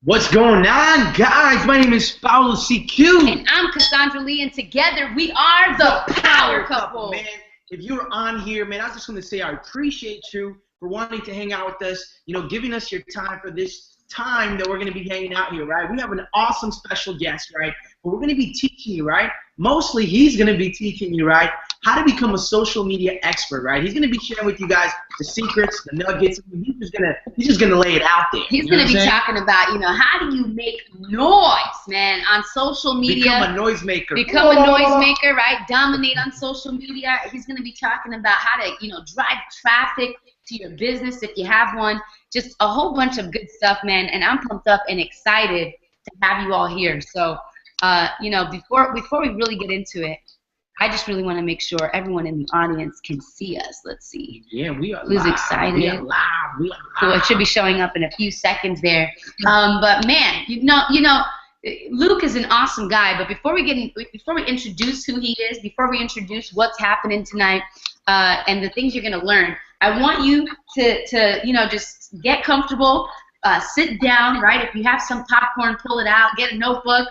What's going on, guys? My name is Paulo CQ. And I'm Cassandra Lee, and together we are the Power Couple. Man, if you're on here, man, I just want to say I appreciate you for wanting to hang out with us, giving us your time for this time that we're going to be hanging out here, right? We have an awesome special guest, right? But we're going to be teaching you, right? Mostly he's going to be teaching you, right, how to become a social media expert, right? He's going to be sharing with you guys the secrets, the nuggets. He's just gonna lay it out there. He's going to be talking about, how do you make noise, man, on social media. Become a noisemaker. Become a noisemaker, right? Dominate on social media. He's going to be talking about how to, drive traffic to your business if you have one. Just a whole bunch of good stuff, man. And I'm pumped up and excited to have you all here. So, before we really get into it, I just really want to make sure everyone in the audience can see us. Let's see. Yeah, we are Who's live. excited? We are live. We are live. Cool. It should be showing up in a few seconds there. But man, Luke is an awesome guy. But before we introduce who he is, before we introduce what's happening tonight, and the things you're gonna learn, I want you to just get comfortable, sit down, right? If you have some popcorn, pull it out, get a notebook.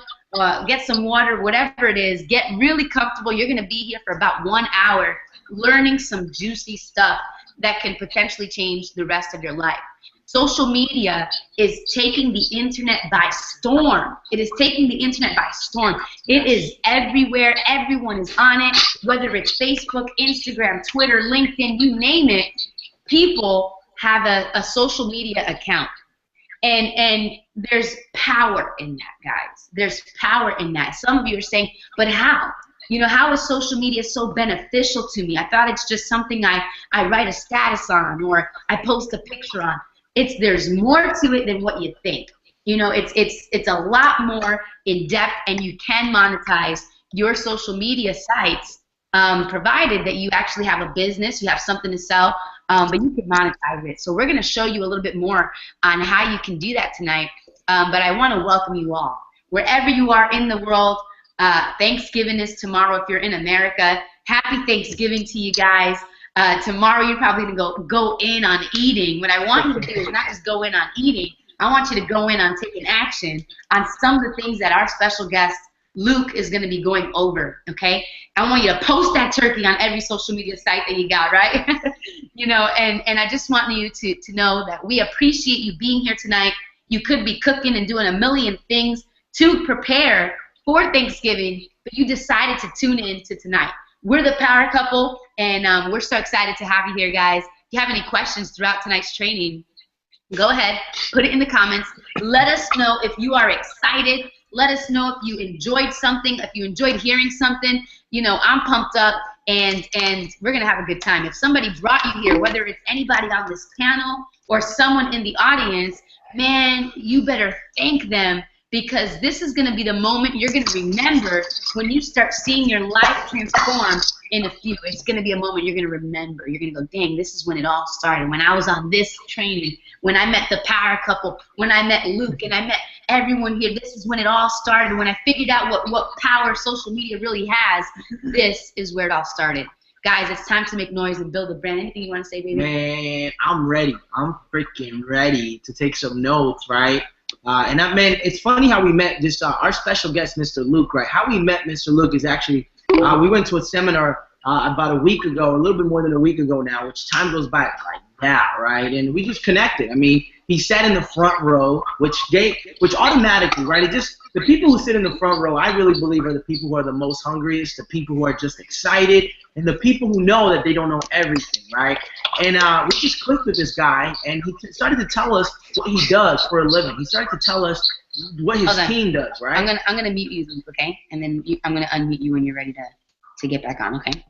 Get some water, whatever it is. Get really comfortable. You're going to be here for about 1 hour learning some juicy stuff that can potentially change the rest of your life. Social media is taking the internet by storm. It is taking the internet by storm. It is everywhere. Everyone is on it, whether it's Facebook, Instagram, Twitter, LinkedIn, you name it. People have a social media account. And there's power in that, guys. There's power in that. Some of you are saying, but how? How is social media so beneficial to me? I thought it's just something I write a status on or I post a picture on. There's more to it than what you think. It's a lot more in depth, and you can monetize your social media sites, provided that you actually have a business, you have something to sell. But you can monetize it. So we're going to show you a little bit more on how you can do that tonight. But I want to welcome you all. Wherever you are in the world, Thanksgiving is tomorrow if you're in America. Happy Thanksgiving to you guys. Tomorrow you're probably going to go in on eating. What I want you to do is not just go in on eating. I want you to go in on taking action on some of the things that our special guest Luke is going to be going over, okay? I want you to post that turkey on every social media site that you got, right? And I just want you to know that we appreciate you being here tonight. You could be cooking and doing a million things to prepare for Thanksgiving, but you decided to tune in to tonight. We're the Power Couple, and we're so excited to have you here, guys. If you have any questions throughout tonight's training, go ahead, put it in the comments. Let us know if you are excited. Let us know if you enjoyed something, if you enjoyed hearing something. I'm pumped up, and we're going to have a good time. If somebody brought you here, whether it's anybody on this panel or someone in the audience, man, you better thank them, because this is going to be the moment you're going to remember when you start seeing your life transform in a few. It's going to be a moment you're going to remember. You're going to go, dang, this is when it all started, when I was on this training, when I met the Power Couple, when I met Luke, and I met everyone here. This is when it all started, when I figured out what power social media really has. This is where it all started. Guys, it's time to make noise and build a brand. Anything you want to say, baby? Man, I'm ready. I'm freaking ready to take some notes, right? Man, it's funny how we met this, our special guest, Mr. Luke, right? How we met Mr. Luke is actually, we went to a seminar about a week ago, a little bit more than a week ago now, which time goes by like that, right? And we just connected. I mean, he sat in the front row, which automatically, right? The people who sit in the front row, I really believe, are the people who are the most hungriest, the people who are just excited, and the people who know that they don't know everything, right? And we just clicked with this guy, and he started to tell us what he does for a living. He started to tell us what his team does, right? I'm gonna mute you, okay? And then I'm gonna unmute you when you're ready to get back on, okay?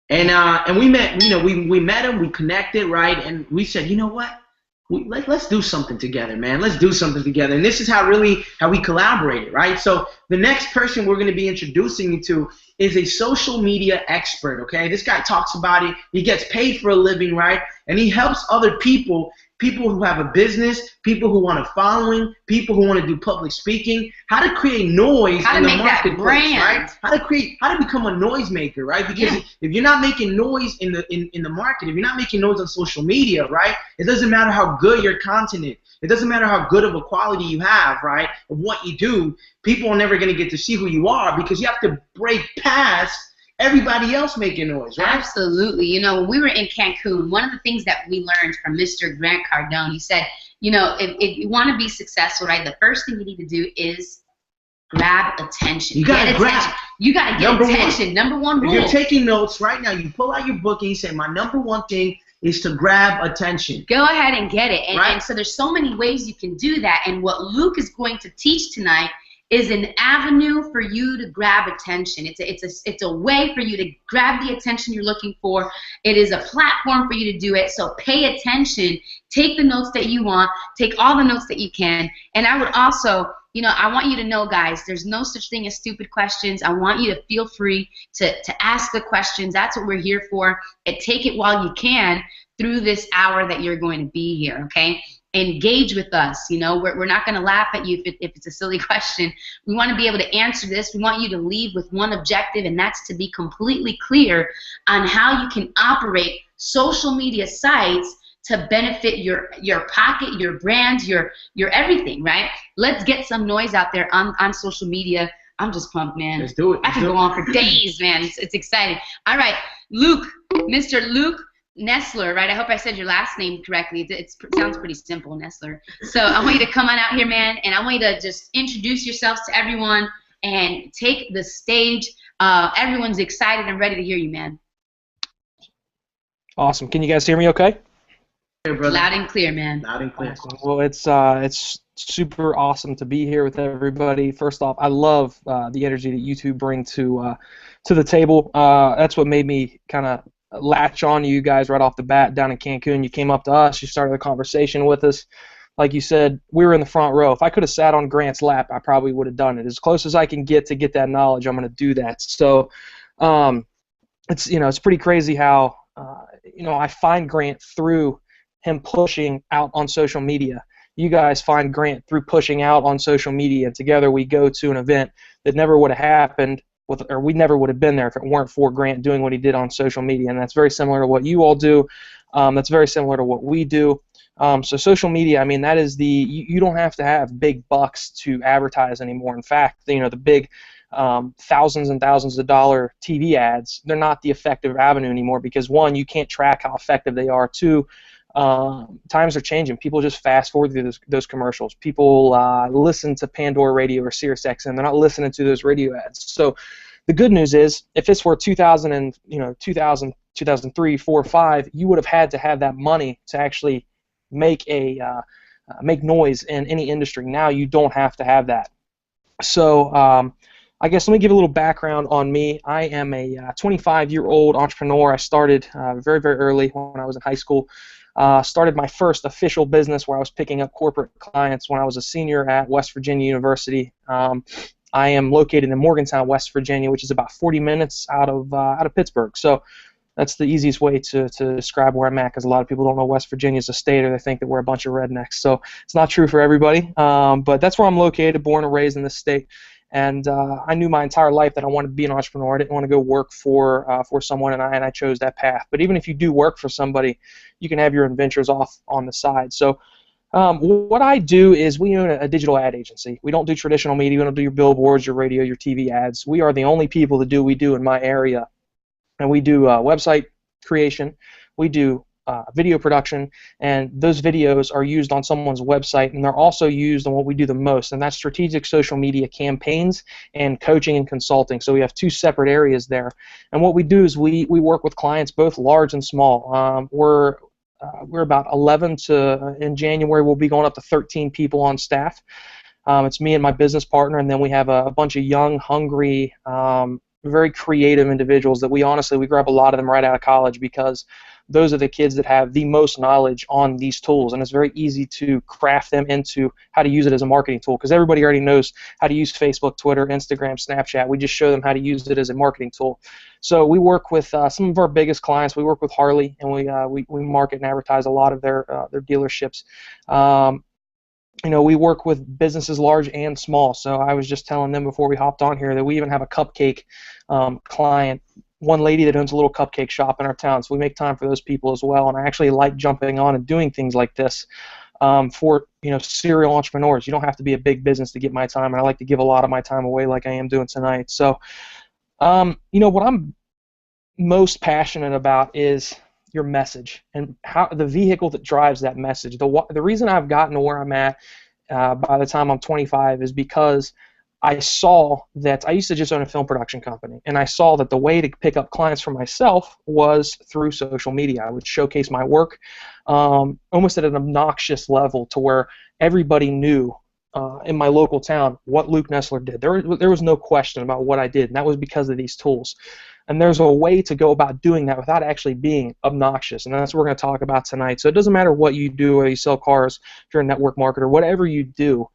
And we met, we met him, we connected, right? And we said, you know what? Let's do something together, man. Let's do something together. And this is how we collaborated, right? So the next person we're going to be introducing you to is a social media expert, okay? This guy talks about it. He gets paid for a living, right? And he helps other people who have a business, people who want a following, people who want to do public speaking, how to create noise in the marketplace, right? How to become a noisemaker, right? Because if you're not making noise in the market, if you're not making noise on social media, right? It doesn't matter how good your content is. It doesn't matter how good of a quality you have, right? Of what you do, people are never going to get to see who you are because you have to break past everybody else making noise, right? Absolutely. You know, when we were in Cancun, one of the things that we learned from Mr. Grant Cardone, he said, you know, if you want to be successful, right, the first thing you need to do is grab attention. You got to grab. You got to get attention. Number one rule. If you're taking notes right now, you pull out your book and you say, my number one thing is to grab attention. Go ahead and get it. Right? And so there's so many ways you can do that. And what Luke is going to teach tonight is an avenue for you to grab attention. It's a way for you to grab the attention you're looking for. It is a platform for you to do it. So pay attention. Take the notes that you want. Take all the notes that you can. And I would also, you know, I want you to know, guys, there's no such thing as stupid questions. I want you to feel free to ask the questions. That's what we're here for. And take it while you can through this hour that you're going to be here, okay? Engage with us. You know, we're not going to laugh at you if it's a silly question. We want to be able to answer this. We want you to leave with one objective, and that's to be completely clear on how you can operate social media sites to benefit your pocket, your brand, your everything, right? Let's get some noise out there on social media. I'm just pumped, man. Let's do it. I could go on for days, man. It's exciting. All right, Luke, Mr. Luke Nestler, right? I hope I said your last name correctly. It sounds pretty simple, Nestler. So I want you to come on out here, man, and I want you to just introduce yourselves to everyone and take the stage. Everyone's excited and ready to hear you, man. Awesome. Can you guys hear me okay? Loud and clear, man. Loud and clear. Awesome. Well, it's super awesome to be here with everybody. First off, I love the energy that you two bring to the table. That's what made me kind of latch on to you guys right off the bat down in Cancun. You came up to us, you started a conversation with us. Like you said, we were in the front row. If I could have sat on Grant's lap, I probably would have done it. As close as I can get to get that knowledge, I'm going to do that. So it's pretty crazy how I find Grant through him pushing out on social media. You guys find Grant through pushing out on social media, and together we go to an event that never would have happened we never would have been there if it weren't for Grant doing what he did on social media, and that's very similar to what you all do. That's very similar to what we do. So social media, I mean, that is you don't have to have big bucks to advertise anymore. In fact, the big thousands and thousands of dollar TV ads, they're not the effective avenue anymore because, one, you can't track how effective they are. Two, times are changing. People just fast forward through those commercials. People listen to Pandora Radio or Sirius XM. They're not listening to those radio ads. So the good news is, if this were 2000, 2003, 4, 5, you would have had to have that money to actually make noise in any industry. Now you don't have to have that. So I guess let me give a little background on me. I am a 25-year-old entrepreneur. I started very, very early when I was in high school. Started my first official business where I was picking up corporate clients when I was a senior at West Virginia University. I am located in Morgantown, West Virginia, which is about 40 minutes out of Pittsburgh. So that's the easiest way to describe where I'm at, because a lot of people don't know West Virginia is a state, or they think that we're a bunch of rednecks. So it's not true for everybody, but that's where I'm located, born and raised in this state. And I knew my entire life that I wanted to be an entrepreneur. I didn't want to go work for someone, and I chose that path. But even if you do work for somebody, you can have your own ventures off on the side. So what I do is, we own a digital ad agency. We don't do traditional media. We don't do your billboards, your radio, your TV ads. We are the only people that do what we do in my area. And we do website creation. We do video production, and those videos are used on someone's website, and they're also used on what we do the most, and that's strategic social media campaigns and coaching and consulting. So we have two separate areas there. And what we do is we work with clients, both large and small. We're about 11 in January we'll be going up to 13 people on staff. It's me and my business partner, and then we have a bunch of young, hungry, very creative individuals that we grab a lot of them right out of college, because those are the kids that have the most knowledge on these tools, and it's very easy to craft them into how to use it as a marketing tool, because everybody already knows how to use Facebook, Twitter, Instagram, Snapchat. We just show them how to use it as a marketing tool. So we work with some of our biggest clients. We work with Harley, and we market and advertise a lot of their dealerships. We work with businesses large and small. So I was just telling them before we hopped on here that we even have a cupcake client, one lady that owns a little cupcake shop in our town. So we make time for those people as well. And I actually like jumping on and doing things like this for serial entrepreneurs. You don't have to be a big business to get my time, and I like to give a lot of my time away like I am doing tonight. So what I'm most passionate about is your message and how the vehicle that drives that message. The reason I've gotten to where I'm at by the time I'm 25 is because I saw that I used to just own a film production company, and I saw that the way to pick up clients for myself was through social media. I would showcase my work almost at an obnoxious level to where everybody knew in my local town what Luke Nessler did. There was no question about what I did, and that was because of these tools. And there's a way to go about doing that without actually being obnoxious, and that's what we're going to talk about tonight. So it doesn't matter what you do, whether you sell cars, if you're a network marketer, whatever you do,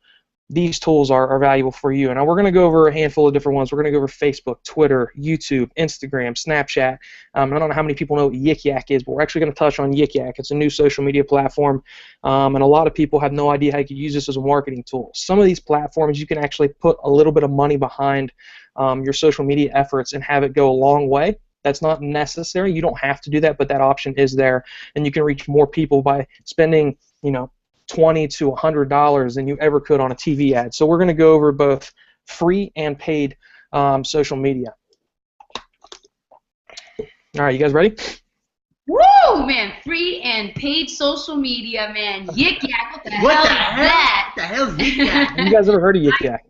these tools are valuable for you. And we're going to go over a handful of different ones. We're going to go over Facebook, Twitter, YouTube, Instagram, Snapchat. I don't know how many people know what Yik Yak is, but we're actually going to touch on Yik Yak. It's a new social media platform, and a lot of people have no idea how you can use this as a marketing tool. Some of these platforms, you can actually put a little bit of money behind your social media efforts and have it go a long way. That's not necessary. You don't have to do that, but that option is there, and you can reach more people by spending, $20 to $100 than you ever could on a TV ad. So we're going to go over both free and paid social media. All right, you guys ready? Woo, man! Free and paid social media, man. Yik Yak, what the hell is that? What the hell is Yik Yak? Have you guys ever heard of Yik Yak?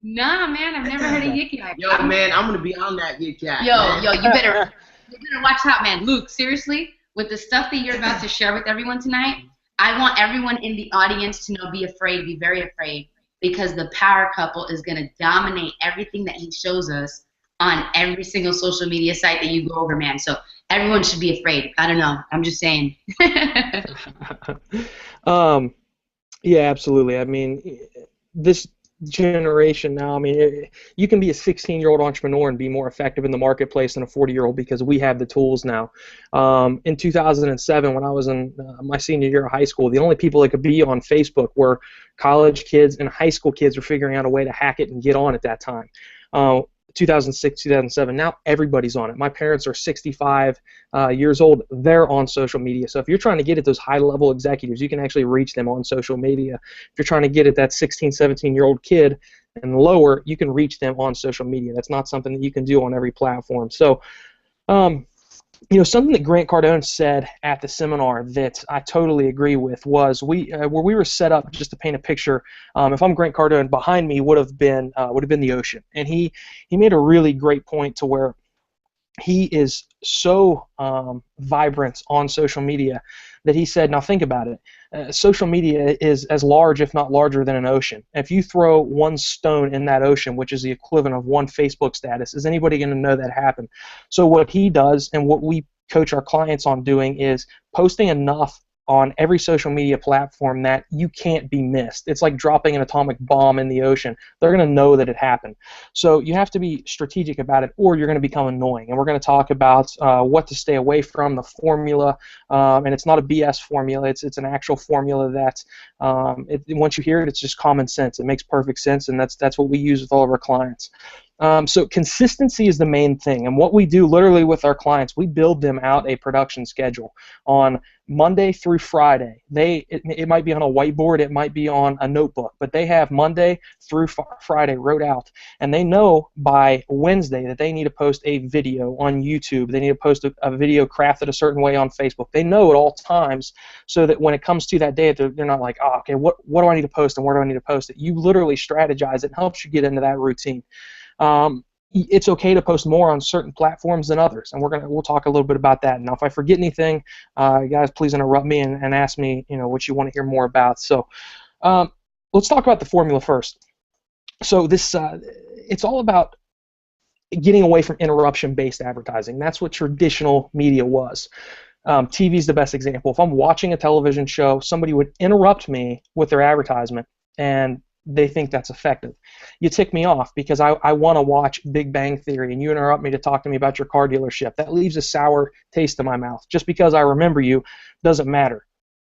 Nah, man, I've never heard of Yik Yak. Yo, man, I'm gonna be on that Yik Yak. Yo, you better watch out, man. Luke, seriously, with the stuff that you're about to share with everyone tonight, I want everyone in the audience to be very afraid, because the power couple is gonna dominate everything that he shows us on every single social media site that you go over, man. So everyone should be afraid. I don't know. I'm just saying. Yeah, absolutely. I mean, this generation now, you can be a 16-year-old entrepreneur and be more effective in the marketplace than a 40-year-old because we have the tools now. In 2007, when I was in my senior year of high school, the only people that could be on Facebook were college kids, and high school kids were figuring out a way to hack it and get on at that time. 2006, 2007, now everybody's on it. My parents are 65 years old. They're on social media. So if you're trying to get at those high-level executives, you can actually reach them on social media. If you're trying to get at that 16, 17-year-old kid and lower, you can reach them on social media. That's not something that you can do on every platform. So, something that Grant Cardone said at the seminar that I totally agree with was where we were set up, just to paint a picture. If I'm Grant Cardone, behind me would have been the ocean, and he made a really great point to where he is so vibrant on social media that he said, now think about it. Social media is as large, if not larger, than an ocean. If you throw one stone in that ocean, which is the equivalent of one Facebook status, is anybody going to know that happened? So what he does and what we coach our clients on doing is posting enough on every social media platform that you can't be missed. It's like dropping an atomic bomb in the ocean. They're going to know that it happened. So you have to be strategic about it, or you're going to become annoying. And we're going to talk about what to stay away from, the formula, and it's not a BS formula. It's an actual formula that once you hear it, it's just common sense. It makes perfect sense, and that's what we use with all of our clients. So consistency is the main thing, and what we do literally with our clients, we build them out a production schedule on Monday through Friday. It might be on a whiteboard, it might be on a notebook, but they have Monday through Friday wrote out, and they know by Wednesday that they need to post a video on YouTube. They need to post a video crafted a certain way on Facebook. They know at all times, so that when it comes to that day, they're not like, oh, okay, what do I need to post and where do I need to post it? You literally strategize it. It helps you get into that routine. It's okay to post more on certain platforms than others, and we'll talk a little bit about that. Now, if I forget anything, guys, please interrupt me and ask me, what you want to hear more about. So, let's talk about the formula first. So this, it's all about getting away from interruption-based advertising. That's what traditional media was. TV is the best example. If I'm watching a television show, somebody would interrupt me with their advertisement, and they think that's effective. You tick me off because I want to watch Big Bang Theory, and you interrupt me to talk to me about your car dealership. That leaves a sour taste in my mouth. Just because I remember you doesn't matter.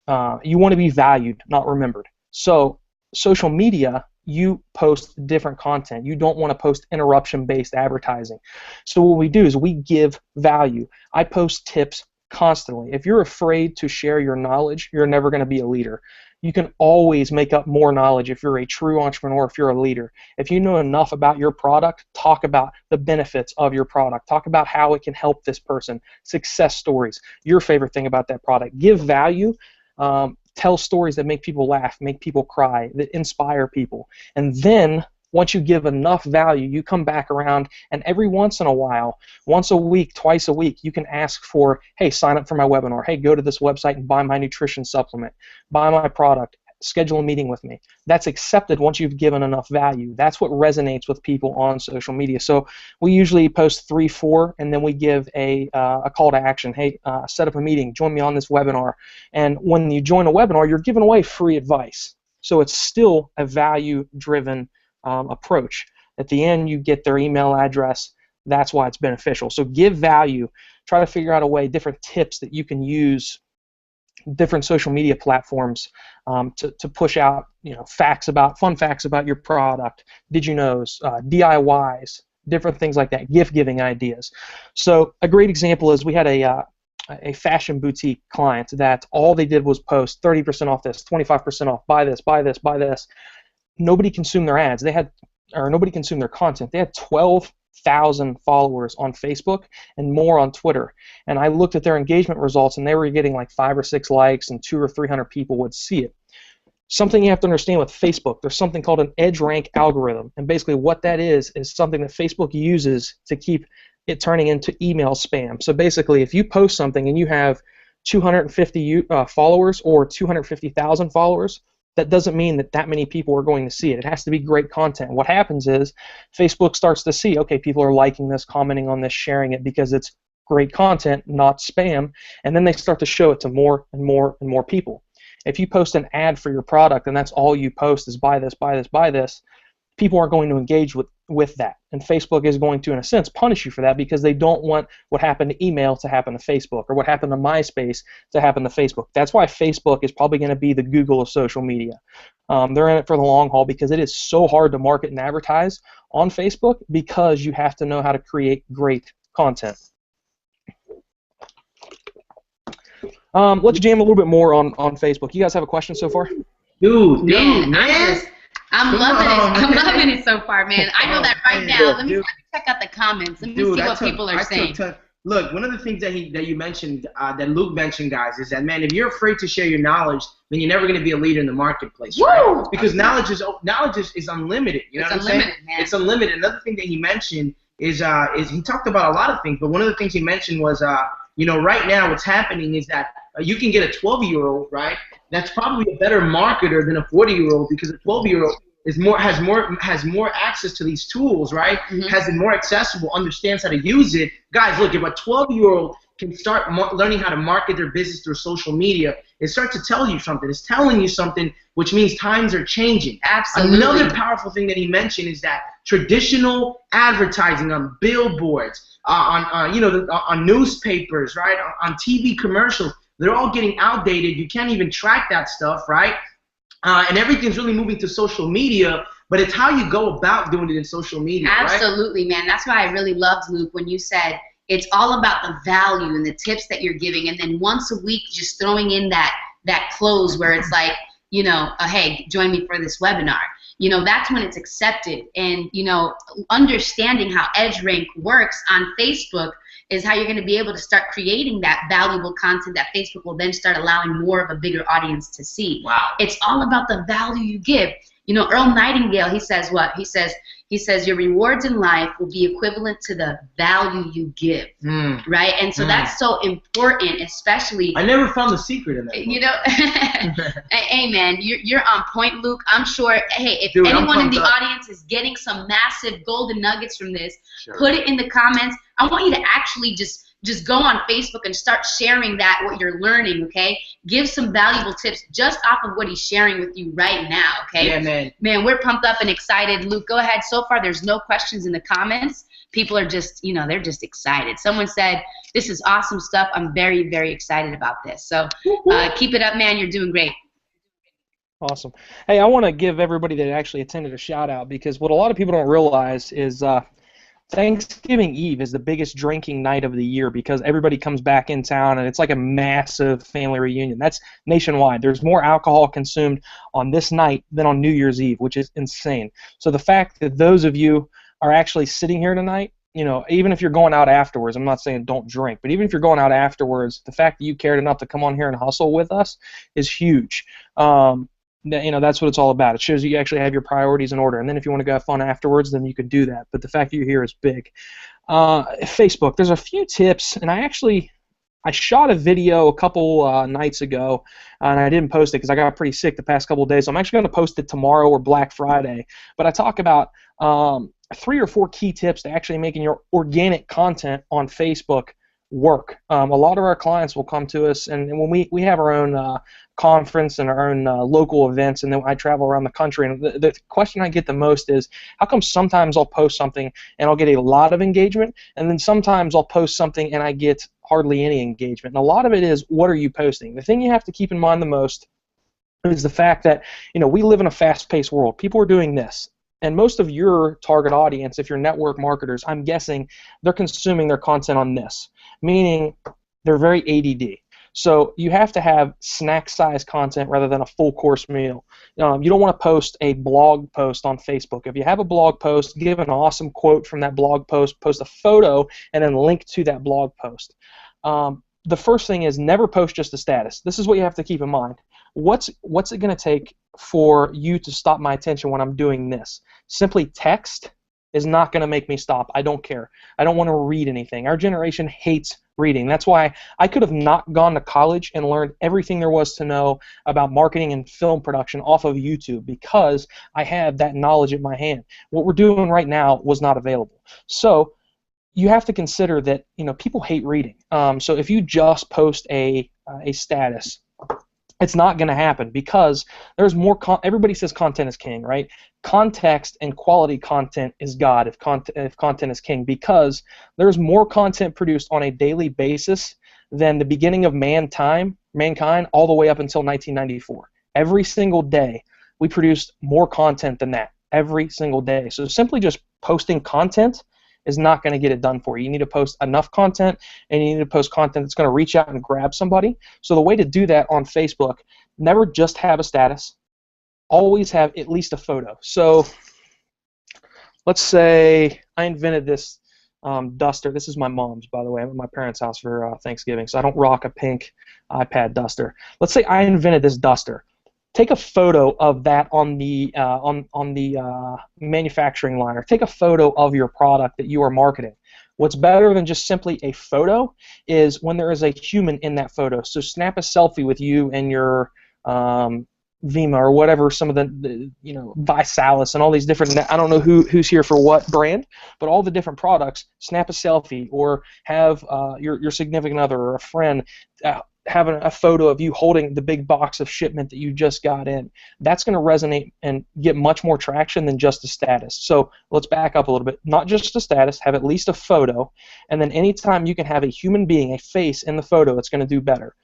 You want to be valued, not remembered. So social media, you post different content. You don't want to post interruption-based advertising. So what we do is we give value. I post tips constantly. If you're afraid to share your knowledge, you're never going to be a leader. You can always make up more knowledge if you're a true entrepreneur, if you're a leader. If you know enough about your product, talk about the benefits of your product. Talk about how it can help this person. Success stories, your favorite thing about that product. Give value. Tell stories that make people laugh, make people cry, that inspire people. And then once you give enough value, you come back around, and every once in a while, once a week, twice a week, you can ask for, hey, sign up for my webinar. Hey, go to this website and buy my nutrition supplement. Buy my product. Schedule a meeting with me. That's accepted once you've given enough value. That's what resonates with people on social media. So we usually post 3, 4, and then we give a call to action. Hey, set up a meeting. Join me on this webinar. And when you join a webinar, you're giving away free advice. So it's still a value-driven approach. At the end, you get their email address. That's why it's beneficial. So give value. Try to figure out a way, different tips that you can use, different social media platforms to push out, fun facts about your product, did you knows, DIYs, different things like that, gift giving ideas. So a great example is we had a fashion boutique client that all they did was post 30% off this, 25% off, buy this, buy this, buy this. Nobody consumed their ads. Nobody consumed their content. They had 12,000 followers on Facebook and more on Twitter. And I looked at their engagement results, and they were getting like 5 or 6 likes, and 200 or 300 people would see it. Something you have to understand with Facebook, there's something called an edge rank algorithm. And basically what that is something that Facebook uses to keep it turning into email spam. So basically, if you post something and you have 250 followers or 250,000 followers, that doesn't mean that many people are going to see it. It has to be great content. What happens is Facebook starts to see, okay, people are liking this, commenting on this, sharing it because it's great content, not spam, and then they start to show it to more and more and more people. If you post an ad for your product and that's all you post is buy this, buy this, buy this, people aren't going to engage with that. And Facebook is going to, in a sense, punish you for that because they don't want what happened to email to happen to Facebook or what happened to MySpace to happen to Facebook. That's why Facebook is probably going to be the Google of social media. They're in it for the long haul because it is so hard to market and advertise on Facebook because you have to know how to create great content. Let's jam a little bit more on Facebook. You guys have a question so far? Dude, man. I'm loving it. I'm man. loving it so far, man. I know that right now. Let me check out the comments. Let me see what people are saying. Look, one of the things that you mentioned, that Luke mentioned, guys, is that, man, if you're afraid to share your knowledge, then you're never going to be a leader in the marketplace, right? Because knowledge is unlimited. You know what I'm saying? Man. It's unlimited. Another thing that he mentioned is he talked about a lot of things, but one of the things he mentioned was, right now what's happening is that you can get a 12-year-old, right? That's probably a better marketer than a 40-year-old because a 12-year-old has more access to these tools, right? Mm-hmm. Has it more accessible, understands how to use it. Guys, look, if a 12-year-old can start learning how to market their business through social media, it starts to tell you something. It's telling you something, which means times are changing. Absolutely. Another powerful thing that he mentioned is that traditional advertising on billboards, on newspapers, right, on TV commercials, they're all getting outdated. You can't even track that stuff, right? And everything's really moving to social media, but it's how you go about doing it in social media. Absolutely, right? Man. That's why I really loved, Luke, when you said it's all about the value and the tips that you're giving, and then once a week just throwing in that close where it's like, hey, join me for this webinar. That's when it's accepted. And, understanding how EdgeRank works on Facebook is how you're going to be able to start creating that valuable content that Facebook will then start allowing more of a bigger audience to see. Wow. It's all about the value you give. Earl Nightingale, he says what? He says, He says your rewards in life will be equivalent to the value you give, right? And so that's so important, especially. I never found the secret in that book. You know, hey man, you're on point, Luke. I'm sure. Hey, if anyone in the audience is getting some massive golden nuggets from this, put it in the comments. I want you to actually just go on Facebook and start sharing what you're learning, okay? Give some valuable tips just off of what he's sharing with you right now, okay? Yeah, man. Man, we're pumped up and excited. Luke, go ahead. So far, there's no questions in the comments. People are just, they're just excited. Someone said, this is awesome stuff. I'm very, very excited about this. So keep it up, man. You're doing great. Awesome. Hey, I want to give everybody that actually attended a shout out, because what a lot of people don't realize is Thanksgiving Eve is the biggest drinking night of the year, because everybody comes back in town and it's like a massive family reunion. That's nationwide. There's more alcohol consumed on this night than on New Year's Eve, which is insane. So the fact that those of you are actually sitting here tonight, even if you're going out afterwards, I'm not saying don't drink, but even if you're going out afterwards, the fact that you cared enough to come on here and hustle with us is huge. That's what it's all about. It shows you actually have your priorities in order. And then if you want to go have fun afterwards, then you can do that. But the fact that you're here is big. Facebook, there's a few tips, and I shot a video a couple nights ago, and I didn't post it because I got pretty sick the past couple of days. So I'm actually going to post it tomorrow or Black Friday. But I talk about 3 or 4 key tips to actually making your organic content on Facebook work. A lot of our clients will come to us, and when we have our own conference and our own local events, and then I travel around the country, and the question I get the most is, how come sometimes I'll post something and I'll get a lot of engagement, and then sometimes I'll post something and I get hardly any engagement? And a lot of it is, what are you posting? The thing you have to keep in mind the most is the fact that we live in a fast-paced world. People are doing this. And most of your target audience, if you're network marketers, I'm guessing they're consuming their content on this, meaning they're very ADD. So you have to have snack-sized content rather than a full-course meal. You don't want to post a blog post on Facebook. If you have a blog post, give an awesome quote from that blog post, post a photo, and then link to that blog post. The first thing is, never post just a status. This is what you have to keep in mind. What's it going to take for you to stop my attention when I'm doing this? Simply text is not going to make me stop. I don't care. I don't want to read anything. Our generation hates reading. That's why I could have not gone to college and learned everything there was to know about marketing and film production off of YouTube, because I had that knowledge in my hand. What we're doing right now was not available. So you have to consider that people hate reading. So if you just post a status, it's not going to happen, because there's more. Everybody says content is king, right? Context and quality content is God if content is king, because there's more content produced on a daily basis than the beginning of mankind all the way up until 1994. Every single day we produced more content than that, every single day. So simply just posting content is not going to get it done for you. You need to post enough content, and you need to post content that's going to reach out and grab somebody. So the way to do that on Facebook, never just have a status. Always have at least a photo. So let's say I invented this duster. This is my mom's, by the way. I'm at my parents' house for Thanksgiving, so I don't rock a pink iPad duster. Let's say I invented this duster. Take a photo of that on the manufacturing line, or take a photo of your product that you are marketing. What's better than just simply a photo is when there is a human in that photo. So snap a selfie with you and your Vima or whatever, some of the Visalis and all these different, I don't know who's here for what brand, but all the different products, snap a selfie, or have your significant other or a friend have a photo of you holding the big box of shipment that you just got in. That's going to resonate and get much more traction than just a status. So let's back up a little bit. Not just a status, have at least a photo, and then anytime you can have a human being, a face in the photo, it's going to do better.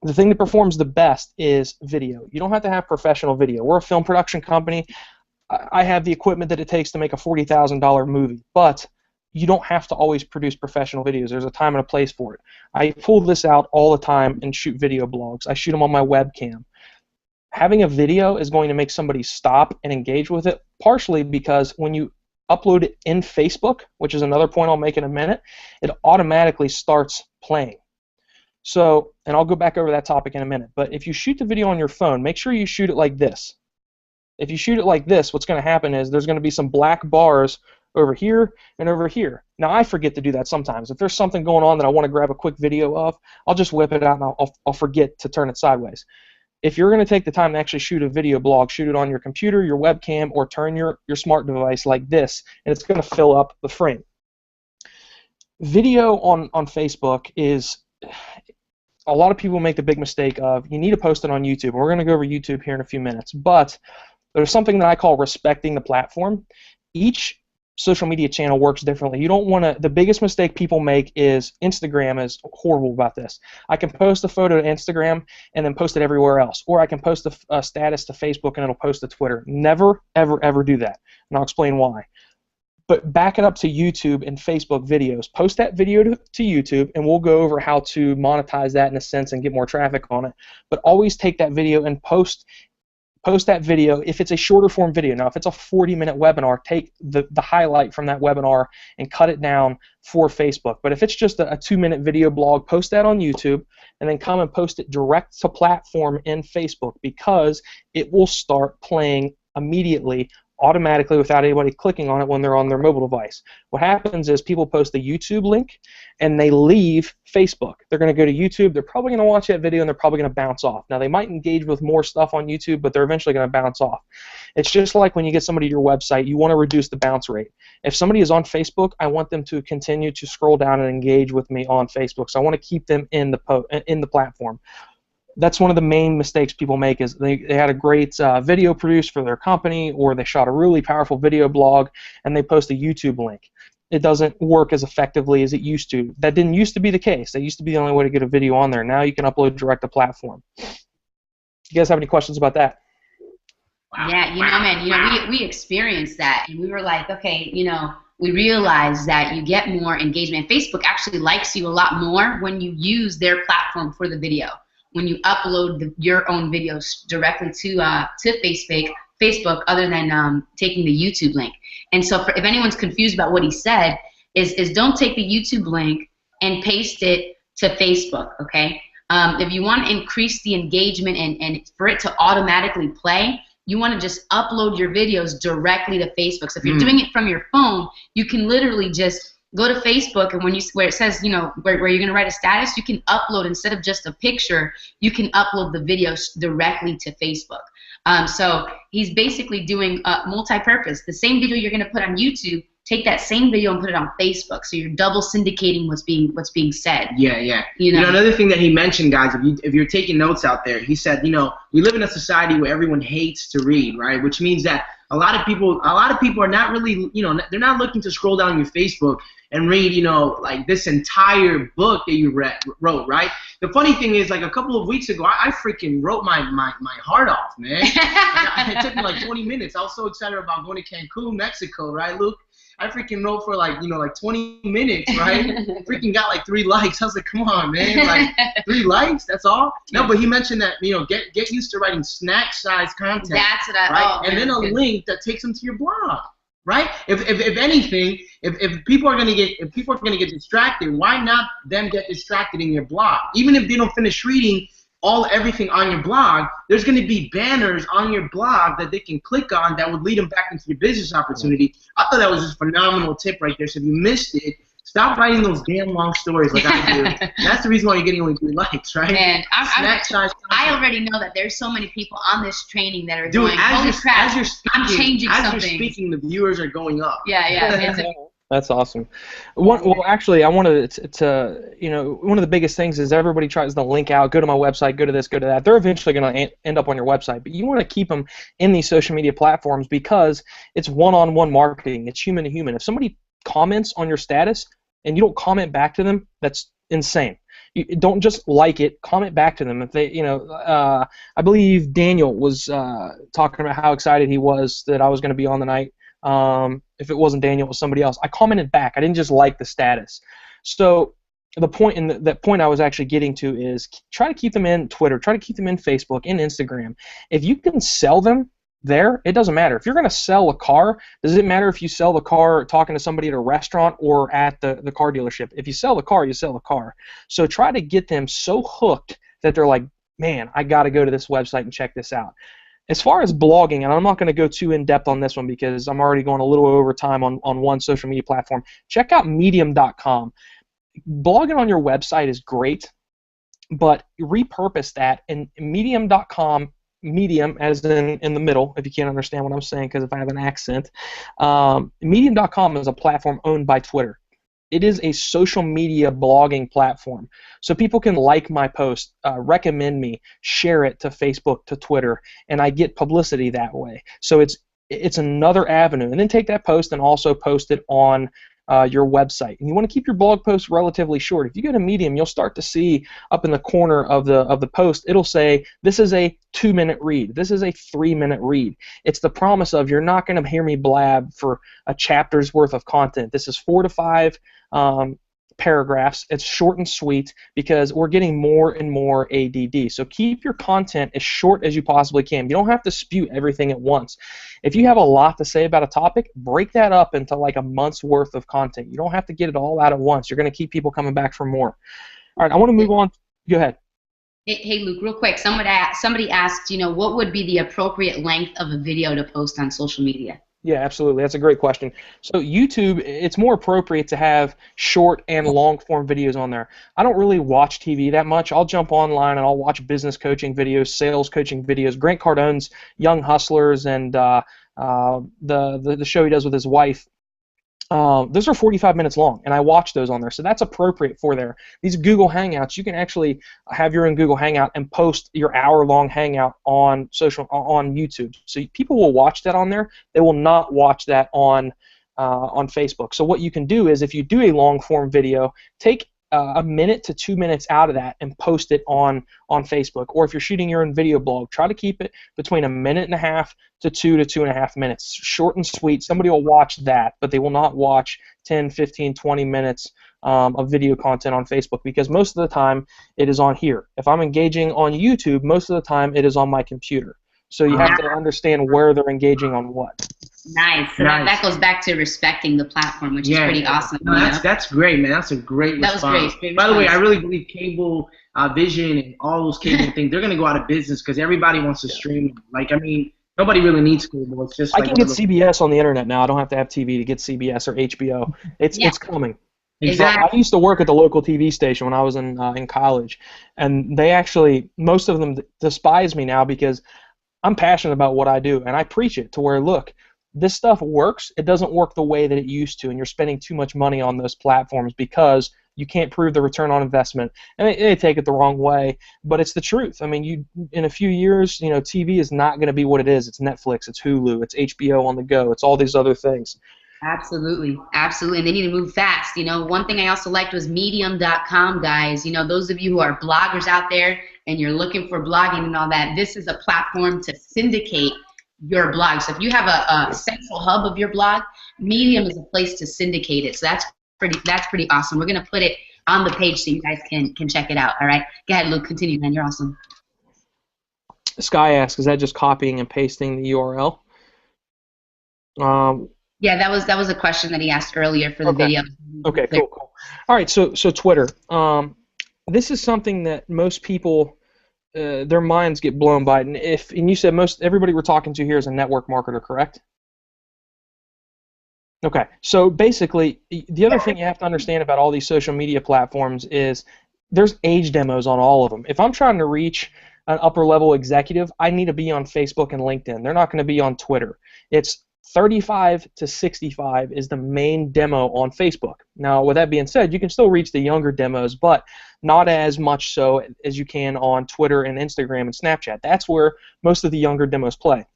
The thing that performs the best is video. You don't have to have professional video. We're a film production company. I have the equipment that it takes to make a $40,000 movie, but you don't have to always produce professional videos. There's a time and a place for it. I pull this out all the time and shoot video blogs. I shoot them on my webcam. Having a video is going to make somebody stop and engage with it, partially because when you upload it in Facebook, which is another point I'll make in a minute, it automatically starts playing. So, and I'll go back over that topic in a minute, but if you shoot the video on your phone, make sure you shoot it like this. If you shoot it like this, what's going to happen is there's going to be some black bars over here and over here. Now, I forget to do that sometimes. If there's something going on that I want to grab a quick video of, I'll just whip it out and I'll forget to turn it sideways. If you're going to take the time to actually shoot a video blog, shoot it on your computer, your webcam, or turn your smart device like this, and it's going to fill up the frame. Video on Facebook is, a lot of people make the big mistake of, you need to post it on YouTube. And we're going to go over YouTube here in a few minutes. But there's something that I call respecting the platform. Each social media channel works differently. You don't want to, the biggest mistake people make is, Instagram is horrible about this. I can post a photo to Instagram and then post it everywhere else. Or I can post a status to Facebook and it'll post to Twitter. Never, ever, ever do that. And I'll explain why. But back it up to YouTube and Facebook videos. Post that video to YouTube, and we'll go over how to monetize that in a sense and get more traffic on it. But always take that video and post that video if it's a shorter form video. Now, if it's a 40-minute webinar, take the highlight from that webinar and cut it down for Facebook. But if it's just a 2-minute video blog, post that on YouTube and then come and post it direct to platform in Facebook, because it will start playing immediately, automatically, without anybody clicking on it when they're on their mobile device. What happens is people post the YouTube link and they leave Facebook. They're going to go to YouTube, they're probably going to watch that video, and they're probably going to bounce off. Now, they might engage with more stuff on YouTube, but they're eventually going to bounce off. It's just like when you get somebody to your website, you want to reduce the bounce rate. If somebody is on Facebook, I want them to continue to scroll down and engage with me on Facebook. So I want to keep them in the platform. That's one of the main mistakes people make, is they had a great video produced for their company, or they shot a really powerful video blog and they post a YouTube link. It doesn't work as effectively as it used to. That didn't used to be the case. That used to be the only way to get a video on there. Now you can upload direct to platform. You guys have any questions about that? Yeah, man, we experienced that, and we were like, okay, we realized that you get more engagement. Facebook actually likes you a lot more when you use their platform for the video. When you upload your own videos directly to Facebook, other than taking the YouTube link. And so, if anyone's confused about what he said, is don't take the YouTube link and paste it to Facebook. Okay. If you want to increase the engagement and for it to automatically play, you want to just upload your videos directly to Facebook. So if you're doing it from your phone, you can literally just go to Facebook, and where it says, where you're going to write a status, you can upload, instead of just a picture, you can upload the videos directly to Facebook. So he's basically doing multi-purpose. The same video you're going to put on YouTube, take that same video and put it on Facebook. So you're double syndicating what's being said. Yeah. Another thing that he mentioned, guys, if you're taking notes out there, he said, we live in a society where everyone hates to read, right? Which means that a lot of people are not really, they're not looking to scroll down your Facebook and read, like this entire book that you wrote, right? The funny thing is, like a couple of weeks ago, I freaking wrote my heart off, man. It took me like 20 minutes. I was so excited about going to Cancun, Mexico, right, Luke? I freaking wrote for like 20 minutes, right? Freaking got like 3 likes. I was like, come on, man, like 3 likes, that's all? No, but he mentioned that, get used to writing snack-sized content. That's what and then a link that takes them to your blog, right? If anything, if people are gonna get distracted, why not them get distracted in your blog? Even if they don't finish reading everything on your blog, there's going to be banners on your blog that they can click on that would lead them back into your business opportunity. I thought that was just a phenomenal tip right there. So if you missed it, stop writing those damn long stories like I do. That's the reason why you're getting only 3 likes, right? And I already know that there's so many people on this training that are going, holy crap, I'm changing something. As you're speaking, the viewers are going up. Yeah. That's awesome. Well, actually, I wanted to, one of the biggest things is everybody tries to link out, go to my website, go to this, go to that. They're eventually going to end up on your website, but you want to keep them in these social media platforms because it's one-on-one marketing. It's human to human. If somebody comments on your status and you don't comment back to them, that's insane. You don't just like it, comment back to them. If they, I believe Daniel was talking about how excited he was that I was going to be on the night. If it wasn't Daniel, it was somebody else. I commented back. I didn't just like the status. So the point, that point I was actually getting to is try to keep them in Twitter, try to keep them in Facebook, in Instagram. If you can sell them there, it doesn't matter. If you're going to sell a car, does it matter if you sell the car talking to somebody at a restaurant or at the car dealership? If you sell the car, you sell the car. So try to get them so hooked that they're like, man, I got to go to this website and check this out. As far as blogging, and I'm not going to go too in-depth on this one because I'm already going a little over time on one social media platform, check out Medium.com. Blogging on your website is great, but repurpose that, and Medium.com, Medium as in the middle, if you can't understand what I'm saying because if I have an accent, Medium.com is a platform owned by Twitter. It is a social media blogging platform. So people can like my post, recommend me, share it to Facebook, to Twitter, and I get publicity that way. So it's another avenue. And then take that post and also post it on your website. And you want to keep your blog posts relatively short. If you go to Medium, you'll start to see up in the corner of the post, it'll say, this is a 2-minute read. This is a 3-minute read. It's the promise of you're not going to hear me blab for a chapter's worth of content. This is 4 to 5 paragraphs. It's short and sweet because we're getting more and more ADD. So keep your content as short as you possibly can. You don't have to spew everything at once. If you have a lot to say about a topic, break that up into like a month's worth of content. You don't have to get it all out at once. You're going to keep people coming back for more. All right, I want to move on. Go ahead. Hey, Luke, real quick. Somebody asked, what would be the appropriate length of a video to post on social media? Yeah, absolutely. That's a great question. So YouTube, it's more appropriate to have short and long-form videos on there. I don't really watch TV that much. I'll jump online and I'll watch business coaching videos, sales coaching videos. Grant Cardone's Young Hustlers and the show he does with his wife. Those are 45 minutes long, and I watch those on there, so that's appropriate for there. These Google Hangouts, you can actually have your own Google Hangout and post your hour-long Hangout on YouTube. So people will watch that on there. They will not watch that on Facebook. So what you can do is, if you do a long-form video, take a minute to 2 minutes out of that and post it on Facebook. Or if you're shooting your own video blog, try to keep it between 1.5 minutes to 2 to 2.5 minutes. Short and sweet. Somebody will watch that, but they will not watch 10, 15, 20 minutes of video content on Facebook, because most of the time it is on here. If I'm engaging on YouTube, most of the time it is on my computer. So you have to understand where they're engaging on what. Nice. So that goes back to respecting the platform, which is pretty awesome. No, that's great, man. That's a great response. That was great. By the way, I really believe cable vision and all those cable things, they're going to go out of business because everybody wants to stream. Like, I mean, nobody really needs cable. It's just I can get CBS on the internet now. I don't have to have TV to get CBS or HBO. It's coming. Exactly. I used to work at the local TV station when I was in college, and they actually, most of them despise me now because I'm passionate about what I do, and I preach it to where, look, this stuff works. It doesn't work the way that it used to, and you're spending too much money on those platforms because you can't prove the return on investment. And they take it the wrong way, but it's the truth. I mean, in a few years, TV is not going to be what it is. It's Netflix, it's Hulu, it's HBO on the go, it's all these other things. Absolutely, absolutely, and they need to move fast. One thing I also liked was Medium.com, guys. Those of you who are bloggers out there and you're looking for blogging and all that, this is a platform to syndicate your blog. So if you have a central hub of your blog, Medium is a place to syndicate it. So that's pretty awesome. We're gonna put it on the page so you guys can check it out. All right, go ahead, Luke. Continue, man. You're awesome. Sky asks, is that just copying and pasting the URL? Yeah, that was a question that he asked earlier for the video. Okay, cool. All right, so Twitter. This is something that most people, their minds get blown by. And you said everybody we're talking to here is a network marketer, correct? Okay, so basically, the other thing you have to understand about all these social media platforms is there's age demos on all of them. If I'm trying to reach an upper-level executive, I need to be on Facebook and LinkedIn. They're not going to be on Twitter. It's 35 to 65 is the main demo on Facebook. Now, with that being said, you can still reach the younger demos, but not as much so as you can on Twitter and Instagram and Snapchat. That's where most of the younger demos play.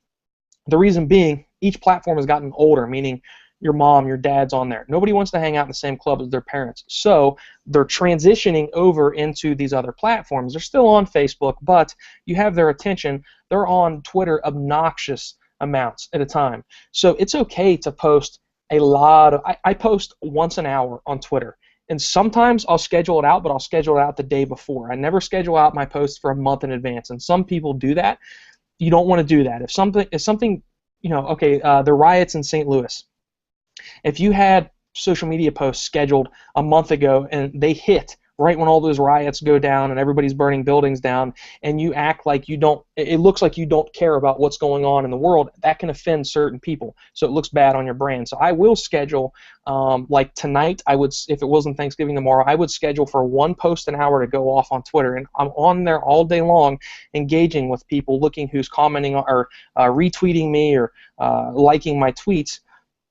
The reason being, each platform has gotten older, meaning your mom, your dad's on there. Nobody wants to hang out in the same club as their parents. So they're transitioning over into these other platforms. They're still on Facebook, but you have their attention. They're on Twitter obnoxious amounts at a time. So it's okay to post a lot of, I post once an hour on Twitter. And sometimes I'll schedule it out, but I'll schedule it out the day before. I never schedule out my posts for a month in advance. And some people do that. You don't want to do that. If something, the riots in St. Louis, if you had social media posts scheduled a month ago and they hit right when all those riots go down and everybody's burning buildings down, and you act like you don't, it looks like you don't care about what's going on in the world, that can offend certain people. So it looks bad on your brand. So I will schedule, like tonight, if it wasn't Thanksgiving tomorrow, I would schedule for 1 post an hour to go off on Twitter, and I'm on there all day long engaging with people, looking who's commenting or retweeting me or liking my tweets.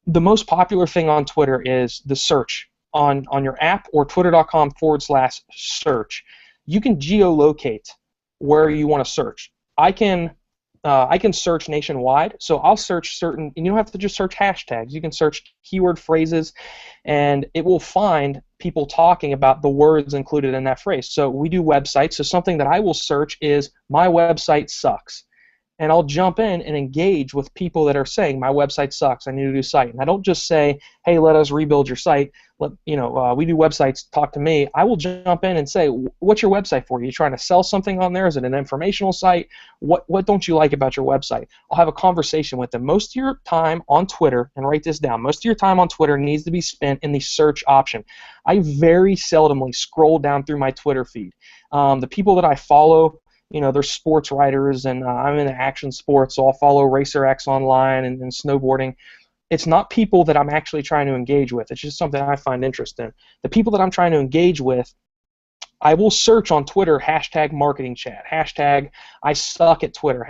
The most popular thing on Twitter is the search on your app or twitter.com/search. You can geolocate where you want to search. I can search nationwide, so I'll search certain, and you don't have to just search hashtags. You can search keyword phrases, and it will find people talking about the words included in that phrase. So we do websites, so something that I will search is "my website sucks." And I'll jump in and engage with people that are saying, my website sucks, I need a new site. And I don't just say, hey, let us rebuild your site. We do websites, talk to me. I will jump in and say, what's your website for? Are you trying to sell something on there? Is it an informational site? What don't you like about your website? I'll have a conversation with them. Most of your time on Twitter, and write this down, most of your time on Twitter needs to be spent in the search option. I very seldomly scroll down through my Twitter feed. The people that I follow, they're sports writers, and I'm into action sports, so I'll follow Racer X online and snowboarding. It's not people that I'm actually trying to engage with. It's just something I find interest in. The people that I'm trying to engage with, I will search on Twitter #marketing chat, #I suck at Twitter,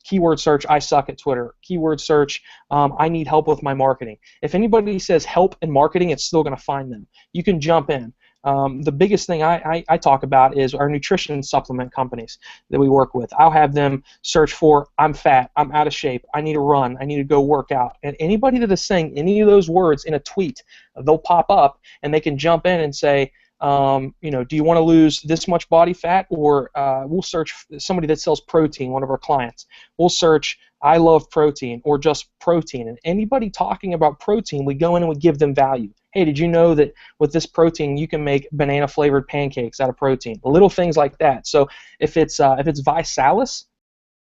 keyword search I suck at Twitter, keyword search I need help with my marketing. If anybody says help in marketing, it's still going to find them. You can jump in. The biggest thing I talk about is our nutrition supplement companies that we work with. I'll have them search for, I'm fat, I'm out of shape, I need to run, I need to go work out. And anybody that is saying any of those words in a tweet, they'll pop up and they can jump in and say, do you want to lose this much body fat? Or we'll search somebody that sells protein, one of our clients. We'll search, I love protein, or just protein. And anybody talking about protein, we go in and we give them value. Hey, did you know that with this protein you can make banana-flavored pancakes out of protein? Little things like that. So if it's Visalis,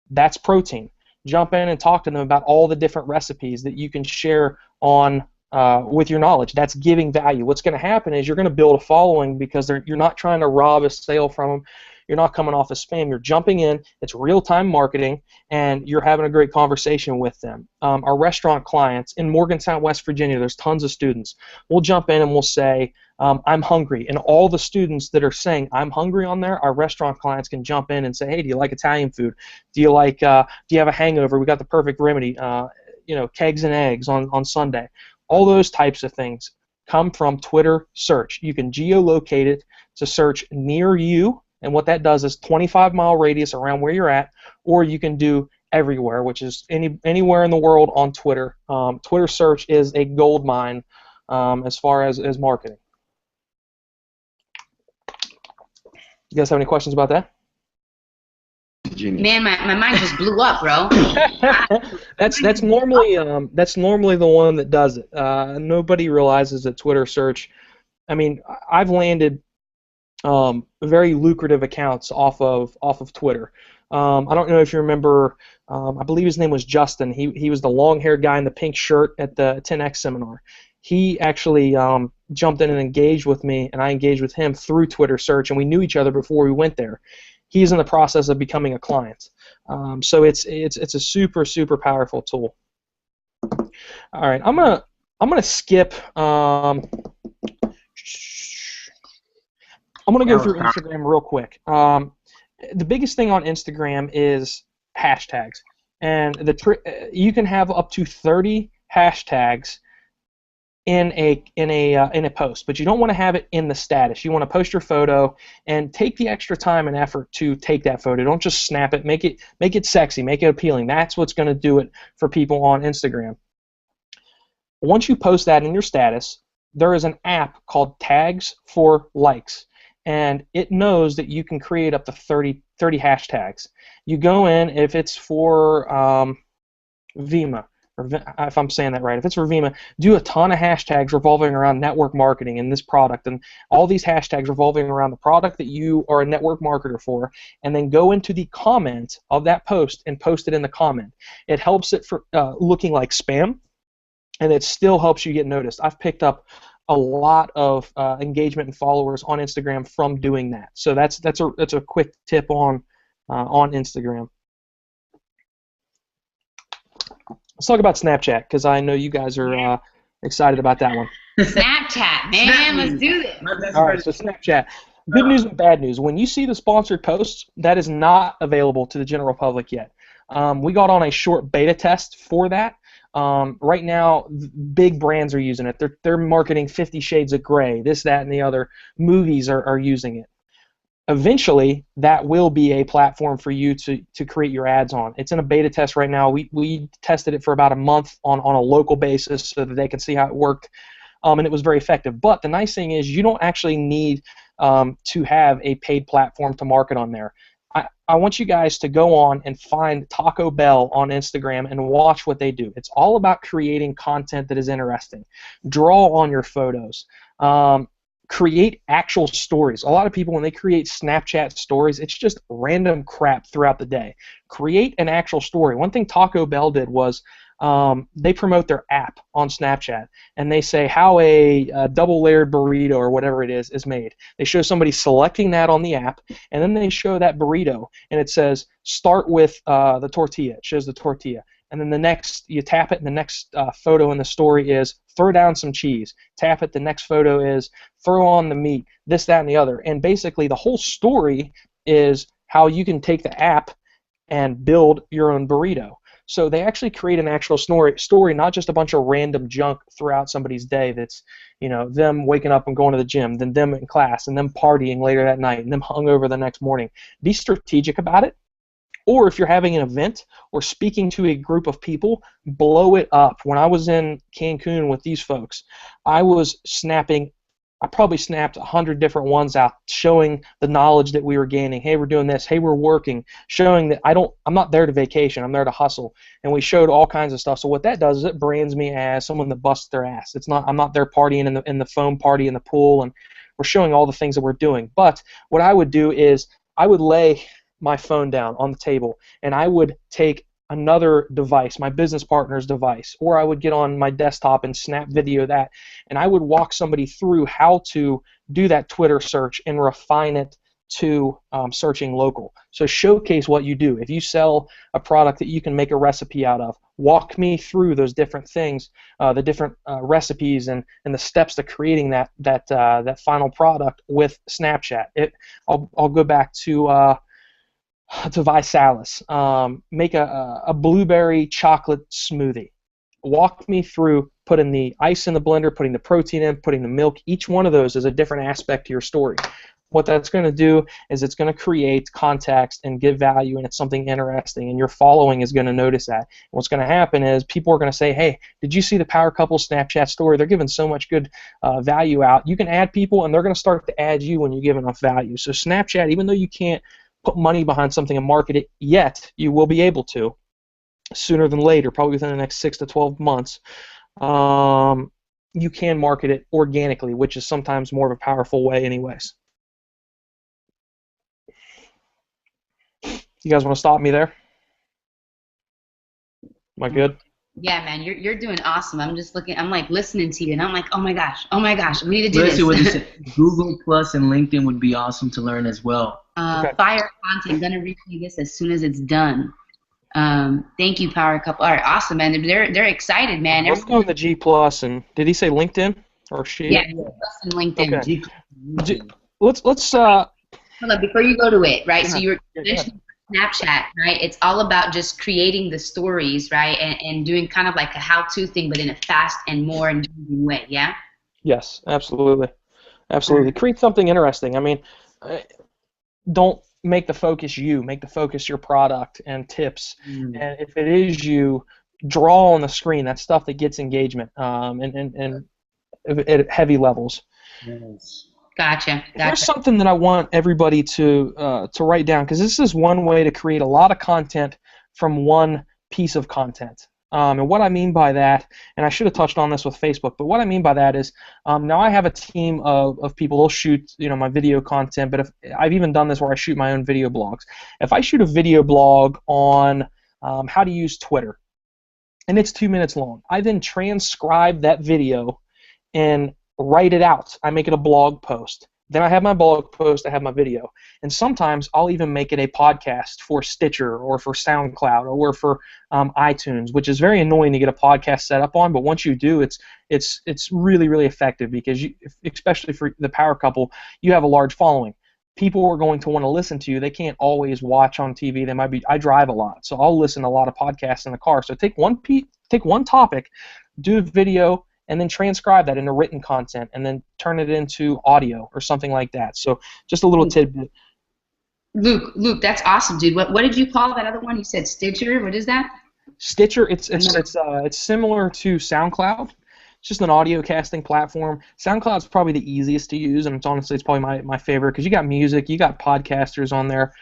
that's protein. Jump in and talk to them about all the different recipes that you can share on with your knowledge. That's giving value. What's going to happen is you're going to build a following because you're not trying to rob a sale from them. You're not coming off as spam. You're jumping in. It's real-time marketing, and you're having a great conversation with them. Our restaurant clients in Morgantown, West Virginia, there's tons of students. We'll jump in and we'll say, I'm hungry. And all the students that are saying, I'm hungry on there, our restaurant clients can jump in and say, hey, do you like Italian food? Do you have a hangover? We got the perfect remedy. Kegs and eggs on Sunday. All those types of things come from Twitter search. You can geolocate it to search near you, and what that does is 25-mile radius around where you're at, or you can do everywhere, which is anywhere in the world on Twitter. Twitter search is a gold mine as far as marketing. You guys have any questions about that? Genius. Man, my mind just blew up, bro. That's normally the one that does it. Nobody realizes that Twitter search. I mean, I've landed very lucrative accounts off of Twitter. I don't know if you remember. I believe his name was Justin. He was the long-haired guy in the pink shirt at the 10X seminar. He actually jumped in and engaged with me, and I engaged with him through Twitter search, and we knew each other before we went there. He's in the process of becoming a client. So it's a super, super powerful tool. All right, I'm gonna skip. I'm gonna go through Instagram real quick. The biggest thing on Instagram is hashtags, and you can have up to 30 hashtags in a post, but you don't want to have it in the status. You want to post your photo and take the extra time and effort to take that photo. Don't just snap it. Make it sexy. Make it appealing. That's what's going to do it for people on Instagram. Once you post that in your status, there is an app called Tags for Likes, and it knows that you can create up to 30 hashtags. You go in, if it's for Vima, or if I'm saying that right, if it's for Vima, do a ton of hashtags revolving around network marketing in this product, and all these hashtags revolving around the product that you are a network marketer for, and then go into the comment of that post and post it in the comment. It helps it for looking like spam, and it still helps you get noticed. I've picked up a lot of engagement and followers on Instagram from doing that. So that's a quick tip on Instagram. Let's talk about Snapchat, because I know you guys are excited about that one. Snapchat, man, let's do this. All right, so Snapchat. Good news and bad news. When you see the sponsored posts, that is not available to the general public yet. We got on a short beta test for that. Right now, big brands are using it. They're marketing 50 Shades of Grey, this, that, and the other. Movies are using it. Eventually, that will be a platform for you to create your ads on. It's in a beta test right now. We tested it for about a month on a local basis so that they can see how it worked, and it was very effective. But the nice thing is you don't actually need to have a paid platform to market on there. I want you guys to go on and find Taco Bell on Instagram and watch what they do. It's all about creating content that is interesting. Draw on your photos. Create actual stories. A lot of people, when they create Snapchat stories, it's just random crap throughout the day. Create an actual story. One thing Taco Bell did was they promote their app on Snapchat, and they say how a double-layered burrito or whatever it is made. They show somebody selecting that on the app, and then they show that burrito, and it says start with the tortilla. It shows the tortilla. And then the next, you tap it, and the next photo in the story is throw down some cheese. Tap it, the next photo is throw on the meat, this, that, and the other. And basically the whole story is how you can take the app and build your own burrito. So they actually create an actual story, not just a bunch of random junk throughout somebody's day that's, them waking up and going to the gym, then them in class, and them partying later that night, and them hungover the next morning. Be strategic about it. Or if you're having an event or speaking to a group of people, blow it up. When I was in Cancun with these folks, I probably snapped 100 different ones out, showing the knowledge that we were gaining. Hey, we're doing this. Hey, we're working. Showing that I'm not there to vacation. I'm there to hustle. And we showed all kinds of stuff. So what that does is it brands me as someone that busts their ass. I'm not there partying in the foam party in the pool, and we're showing all the things that we're doing. But what I would do is I would lay my phone down on the table, and I would take another device, my business partner's device, or I would get on my desktop and snap video that, and I would walk somebody through how to do that Twitter search and refine it to searching local. So showcase what you do. If you sell a product that you can make a recipe out of, walk me through those different things, the different recipes and the steps to creating that final product with Snapchat. I'll go back to Visalis. Make a blueberry chocolate smoothie. Walk me through putting the ice in the blender, putting the protein in, putting the milk. Each one of those is a different aspect to your story. What that's going to do is it's going to create context and give value, and it's something interesting, and your following is going to notice that. And what's going to happen is people are going to say, hey, did you see the Power Couple Snapchat story? They're giving so much good value out. You can add people, and they're going to start to add you when you give enough value. So Snapchat, even though you can't put money behind something and market it yet, you will be able to sooner than later, probably within the next 6 to 12 months. You can market it organically, which is sometimes more of a powerful way anyways. You guys want to stop me there? Am I good? Yeah, man, you're doing awesome. I'm just looking. I'm like listening to you, and I'm like, oh my gosh, we need to do Let's this. see what you said. Google Plus and LinkedIn would be awesome to learn as well. Okay. Fire content. Gonna replay this as soon as it's done. Thank you, Power Couple. All right, awesome, man. They're excited, man. Let's go with the G Plus, and did he say LinkedIn or she? Yeah, Plus and LinkedIn. Okay. Let's Hold on, before you go to it, right? Yeah. So you were mentioning Snapchat, right? It's all about just creating the stories, right, and doing kind of like a how-to thing, but in a fast and more engaging way. Yeah. Yes, absolutely, absolutely. Create something interesting. I mean, don't make the focus you. Make the focus your product and tips. And if it is you, draw on the screen. That's stuff that gets engagement and at heavy levels. Yes. Gotcha. There's something that I want everybody to write down, because this is one way to create a lot of content from one piece of content. And what I mean by that, and I should have touched on this with Facebook, but what I mean by that is now I have a team of people who'll shoot my video content, but if I've even done this where I shoot my own video blogs. If I shoot a video blog on how to use Twitter, and it's 2 minutes long, I then transcribe that video in write it out. I make it a blog post. Then I have my blog post, I have my video. And sometimes I'll even make it a podcast for Stitcher or for SoundCloud or for iTunes, which is very annoying to get a podcast set up on, but once you do, it's really, really effective because, especially for the power couple, you have a large following. People are going to want to listen to you. They can't always watch on TV. I drive a lot, so I'll listen to a lot of podcasts in the car. So take one topic, do a video, and then transcribe that into written content, and then turn it into audio or something like that. So just a little tidbit. Luke, that's awesome, dude. What did you call that other one? You said Stitcher. What is that? Stitcher. It's similar to SoundCloud. It's just an audio casting platform. SoundCloud's probably the easiest to use, and it's probably my favorite because you got music, you got podcasters on there.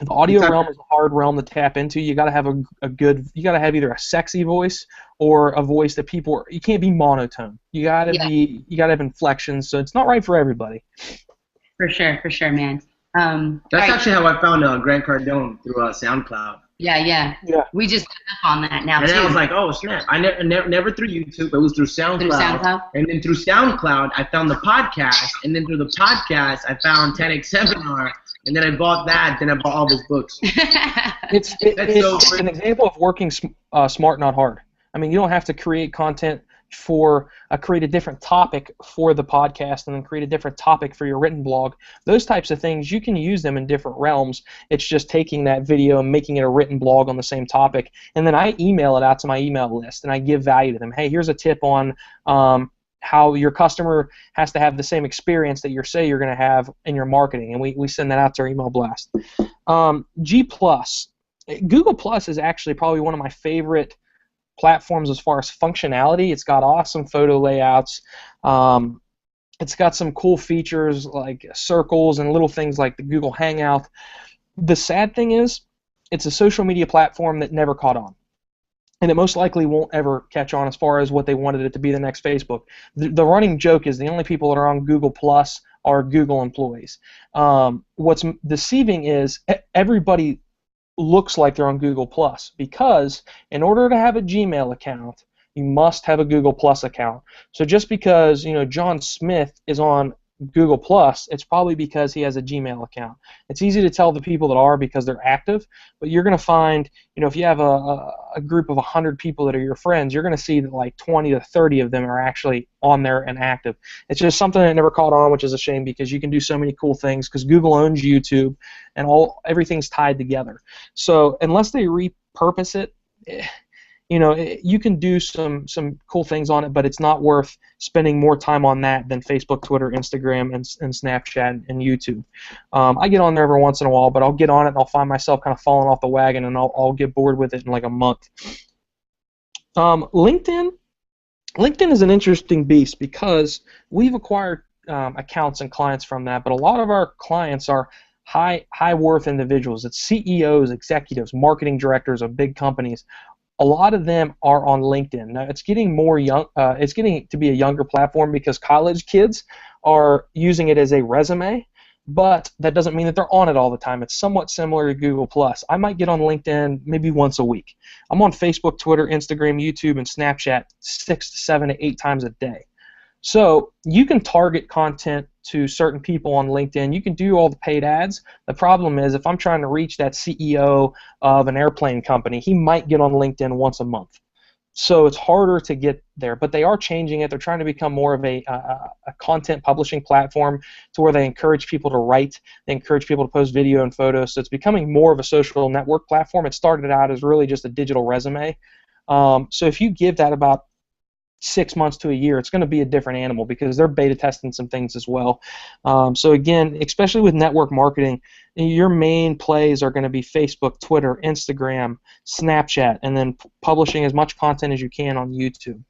The audio realm is a hard realm to tap into. You got to have you got to have either a sexy voice or a voice that you can't be monotone. You got to have inflections, so it's not right for everybody. For sure, man. That's actually how I found Grant Cardone through SoundCloud. Yeah. We just got up on that now, and too. then I was like, oh, snap. I never through YouTube. It was through SoundCloud. And then through SoundCloud, I found the podcast. And then through the podcast, I found 10X Seminar. And then I bought that. Then I bought all his books. It's an example of working smart, not hard. I mean, you don't have to create content create a different topic for the podcast and then create a different topic for your written blog. Those types of things, you can use them in different realms. It's just taking that video and making it a written blog on the same topic. And then I email it out to my email list, and I give value to them. Hey, here's a tip on how your customer has to have the same experience that you say you're going to have in your marketing, and we send that out to our email blast. G+. Google Plus is actually probably one of my favorite platforms as far as functionality. It's got awesome photo layouts. It's got some cool features like circles and little things like the Google Hangout. The sad thing is, it's a social media platform that never caught on. And it most likely won't ever catch on as far as what they wanted it to be the next Facebook. The running joke is the only people that are on Google Plus are Google employees. What's deceiving is everybody looks like they're on Google Plus, because in order to have a Gmail account, you must have a Google Plus account. So just because John Smith is on Google Plus, it's probably because he has a Gmail account. It's easy to tell the people that are because they're active, but you're going to find, if you have a group of 100 people that are your friends, you're going to see that like 20 to 30 of them are actually on there and active. It's just something that never caught on, which is a shame because you can do so many cool things because Google owns YouTube and everything's tied together. So unless they repurpose it, you can do some cool things on it, but it's not worth spending more time on that than Facebook, Twitter, Instagram, and Snapchat and YouTube. I get on there every once in a while, but I'll get on it and I'll find myself kind of falling off the wagon, and I'll get bored with it in like a month. LinkedIn is an interesting beast because we've acquired accounts and clients from that, but a lot of our clients are high worth individuals. It's CEOs, executives, marketing directors of big companies. A lot of them are on LinkedIn. Now it's getting it's getting to be a younger platform because college kids are using it as a resume, but that doesn't mean that they're on it all the time. It's somewhat similar to Google Plus. I might get on LinkedIn maybe once a week. I'm on Facebook, Twitter, Instagram, YouTube, and Snapchat 6 to 7 to 8 times a day. So you can target content to certain people on LinkedIn. You can do all the paid ads. The problem is if I'm trying to reach that CEO of an airplane company, he might get on LinkedIn once a month. So it's harder to get there, but they are changing it. They're trying to become more of a content publishing platform to where they encourage people to write, they encourage people to post video and photos. So it's becoming more of a social network platform. It started out as really just a digital resume. So if you give that about 6 months to a year, it's going to be a different animal because they're beta testing some things as well. So again, especially with network marketing, your main plays are going to be Facebook, Twitter, Instagram, Snapchat, and then publishing as much content as you can on YouTube.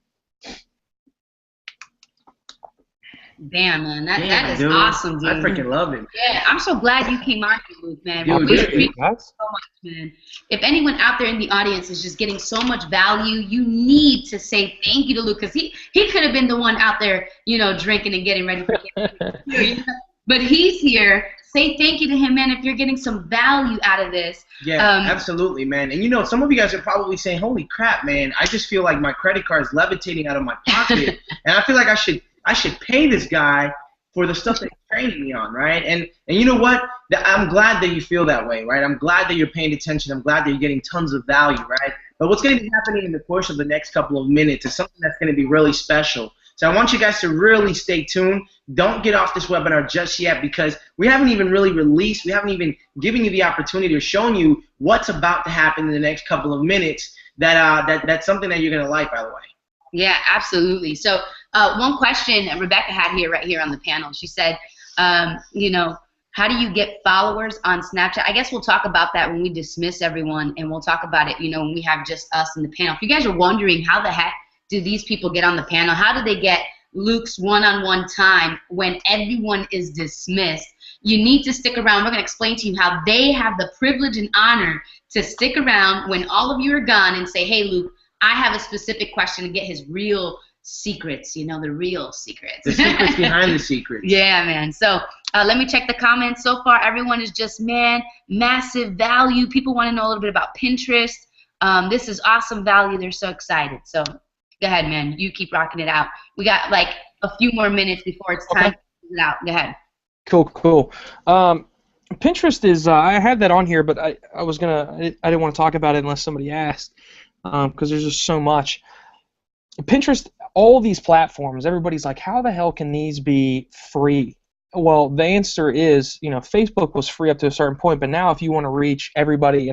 Damn, man, that is awesome, dude. I freaking love it. Yeah, I'm so glad you came on here, Luke, man. Dude, We appreciate it so much, man. If anyone out there in the audience is just getting so much value, you need to say thank you to Luke, because he could have been the one out there, drinking and getting ready for it. But he's here say thank you to him, man, if you're getting some value out of this. Yeah, absolutely, man. And you know, some of you guys are probably saying, "Holy crap, man! I just feel like my credit card is levitating out of my pocket, and I feel like I should pay this guy for the stuff that he's training me on, right?" And you know what? I'm glad that you feel that way, right? I'm glad that you're paying attention. I'm glad that you're getting tons of value, right? But what's going to be happening in the course of the next couple of minutes is something that's going to be really special. So I want you guys to really stay tuned. Don't get off this webinar just yet, because we haven't even really released, we haven't even given you the opportunity or shown you what's about to happen in the next couple of minutes. That's something that you're going to like, by the way. Yeah, absolutely. So one question Rebecca had here, right here on the panel, she said, you know, how do you get followers on Snapchat? I guess we'll talk about that when we dismiss everyone, and we'll talk about it, you know, when we have just us in the panel. If you guys are wondering how the heck do these people get on the panel, how do they get Luke's one-on-one time when everyone is dismissed, you need to stick around. We're going to explain to you how they have the privilege and honor to stick around when all of you are gone and say, hey, Luke, I have a specific question, to get his real secrets, you know, the real secrets. The secrets behind the secrets. Yeah, man. So let me check the comments. So far, everyone is just, man, massive value. People want to know a little bit about Pinterest. This is awesome value. They're so excited. So go ahead, man. You keep rocking it out. We got like a few more minutes before it's time to close it out. Go ahead. Cool. Pinterest is, I had that on here, but I didn't want to talk about it unless somebody asked, because there's just so much. Pinterest, all these platforms, everybody's like, how the hell can these be free? Well, the answer is, you know, Facebook was free up to a certain point, but now if you want to reach everybody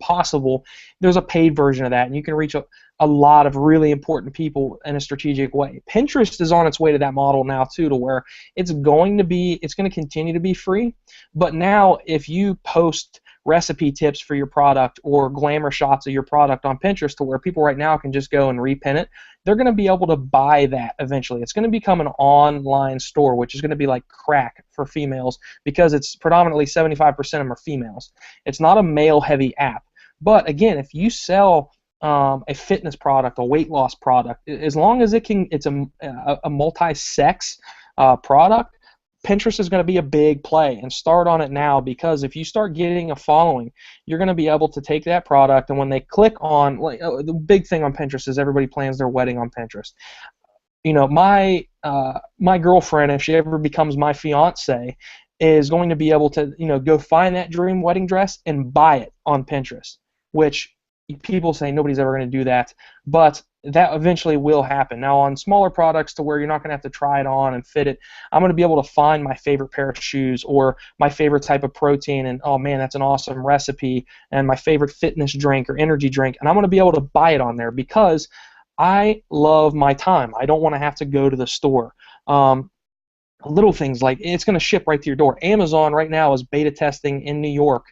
possible, there's a paid version of that, and you can reach a lot of really important people in a strategic way. Pinterest is on its way to that model now too, to where it's going to continue to be free, but now if you post recipe tips for your product or glamour shots of your product on Pinterest, to where people right now can just go and repin it, they're going to be able to buy that eventually. It's going to become an online store, which is going to be like crack for females, because it's predominantly 75% of them are females. It's not a male-heavy app. But again, if you sell a fitness product, a weight loss product, as long as it's a multi-sex product, Pinterest is going to be a big play, and start on it now, because if you start getting a following, you're going to be able to take that product, and when they click on, the big thing on Pinterest is everybody plans their wedding on Pinterest. You know, my girlfriend, if she ever becomes my fiance, is going to be able to, you know, go find that dream wedding dress and buy it on Pinterest, which people say nobody's ever going to do that, but that eventually will happen. Now, on smaller products, to where you're not going to have to try it on and fit it, I'm going to be able to find my favorite pair of shoes or my favorite type of protein, and oh man, that's an awesome recipe, and my favorite fitness drink or energy drink, and I'm going to be able to buy it on there, because I love my time. I don't want to have to go to the store. Little things like it's going to ship right to your door. Amazon right now is beta testing in New York.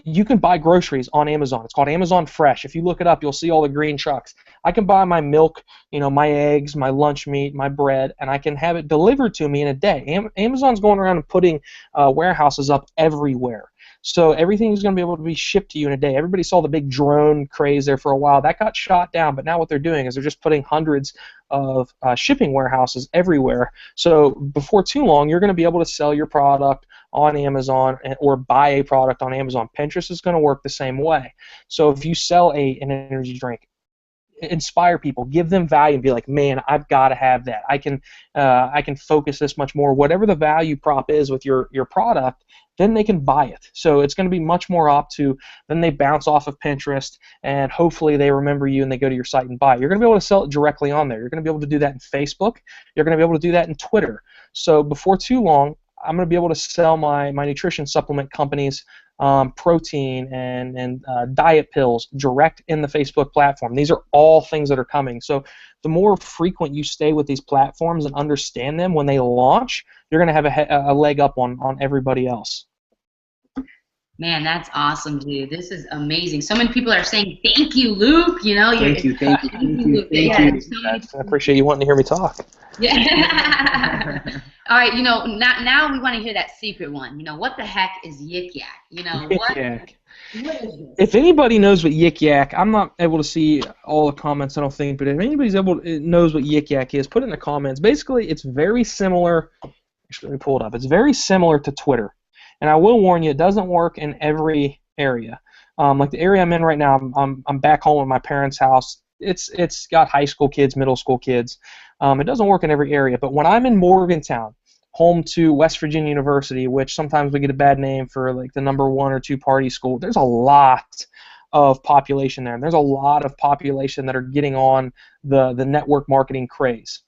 You can buy groceries on Amazon. It's called Amazon Fresh. If you look it up, you'll see all the green trucks. I can buy my milk, you know, my eggs, my lunch meat, my bread, and I can have it delivered to me in a day. Amazon's going around and putting warehouses up everywhere. So everything is going to be able to be shipped to you in a day. Everybody saw the big drone craze there for a while. That got shot down, but now what they're doing is they're just putting hundreds of shipping warehouses everywhere. So before too long, you're going to be able to sell your product on Amazon or buy a product on Amazon. Pinterest is going to work the same way. So if you sell an energy drink, inspire people, give them value, and be like, man, I've got to have that. I can focus this much more. Whatever the value prop is with your product, then they can buy it. So it's going to be much more up to, then they bounce off of Pinterest, and hopefully they remember you and they go to your site and buy it. You're going to be able to sell it directly on there. You're going to be able to do that in Facebook. You're going to be able to do that in Twitter. So before too long, I'm going to be able to sell my nutrition supplement companies protein and diet pills direct in the Facebook platform. These are all things that are coming. So the more frequent you stay with these platforms and understand them when they launch, you're going to have a leg up on everybody else. Man, that's awesome, dude. This is amazing. So many people are saying, thank you, Luke. You know, thank you. I appreciate you wanting to hear me talk. Yeah. All right, you know, now we want to hear that secret one. You know, what the heck is Yik Yak? You know, Yik Yak. What is this? If anybody knows what Yik Yak, I'm not able to see all the comments, I don't think, but if anybody's knows what Yik Yak is, put it in the comments. Basically, it's very similar. Actually, let me pull it up. It's very similar to Twitter. And I will warn you, it doesn't work in every area. Like the area I'm in right now, I'm back home at my parents' house. It's got high school kids, middle school kids. It doesn't work in every area. But when I'm in Morgantown, home to West Virginia University, which sometimes we get a bad name for like the number 1 or 2 party school, there's a lot of population there. And there's a lot of population that are getting on the network marketing craze.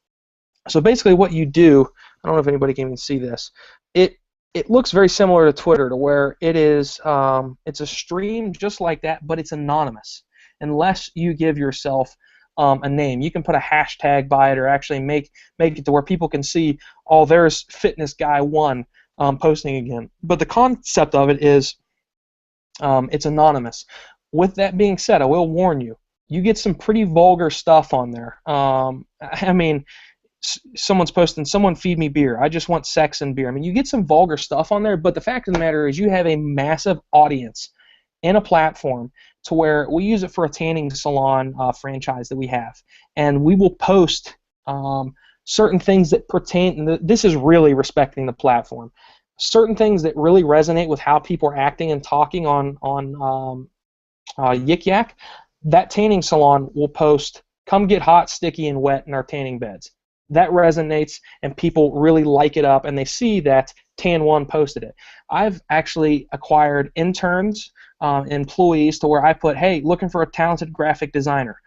So basically what you do, I don't know if anybody can even see this, it looks very similar to Twitter, to where it is, it's a stream just like that, but it's anonymous, unless you give yourself a name. You can put a hashtag by it, or actually make it to where people can see, oh, there's Fitness Guy 1 posting again. But the concept of it is it's anonymous. With that being said, I will warn you, you get some pretty vulgar stuff on there. I mean, someone's posting, someone feed me beer, I just want sex and beer. I mean, you get some vulgar stuff on there, but the fact of the matter is you have a massive audience in a platform to where we use it for a tanning salon franchise that we have, and we will post certain things that pertain, and this is really respecting the platform, certain things that really resonate with how people are acting and talking on Yik Yak. That tanning salon will post, come get hot, sticky, and wet in our tanning beds. That resonates, and people really like it up, and they see that Tan1 posted it. I've actually acquired interns, employees, to where I put, hey, looking for a talented graphic designer.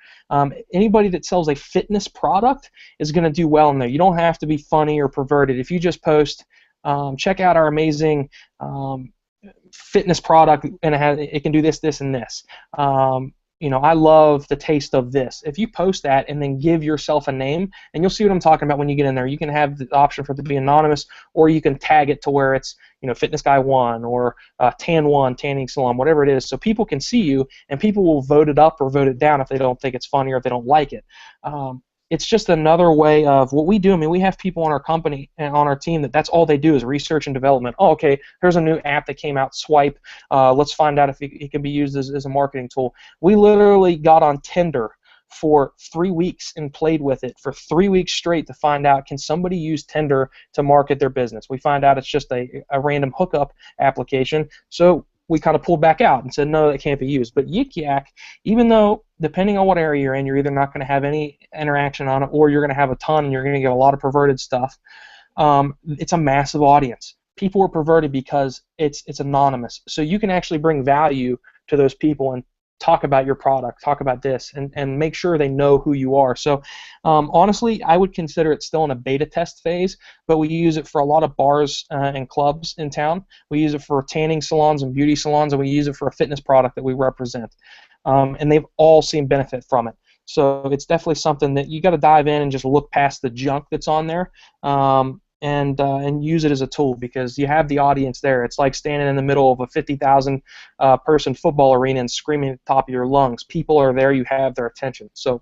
Anybody that sells a fitness product is going to do well in there. You don't have to be funny or perverted. If you just post, check out our amazing fitness product, and it can do this, this, and this. You know, I love the taste of this. If you post that and then give yourself a name, and you'll see what I'm talking about when you get in there. You can have the option for it to be anonymous, or you can tag it to where it's, you know, Fitness Guy 1 or Tan1, Tanning Salon, whatever it is, so people can see you, and people will vote it up or vote it down if they don't think it's funny or if they don't like it. It's just another way of what we do. I mean, we have people on our company and on our team that's all they do is research and development. Oh, okay, here's a new app that came out, Swipe. Let's find out if it can be used as a marketing tool. We literally got on Tinder for 3 weeks and played with it for 3 weeks straight to find out, can somebody use Tinder to market their business? We find out it's just a random hookup application. So we kind of pulled back out and said, no, that can't be used. But Yik Yak, even though depending on what area you're in, you're either not going to have any interaction on it, or you're going to have a ton and you're going to get a lot of perverted stuff, it's a massive audience. People are perverted because it's anonymous. So you can actually bring value to those people and talk about your product, talk about this, and make sure they know who you are. So honestly, I would consider it still in a beta test phase, but we use it for a lot of bars and clubs in town. We use it for tanning salons and beauty salons, and we use it for a fitness product that we represent. And they've all seen benefit from it. So it's definitely something that you got to dive in and just look past the junk that's on there. And use it as a tool, because you have the audience there. It's like standing in the middle of a 50,000 person football arena and screaming at the top of your lungs. People are there. You have their attention. So.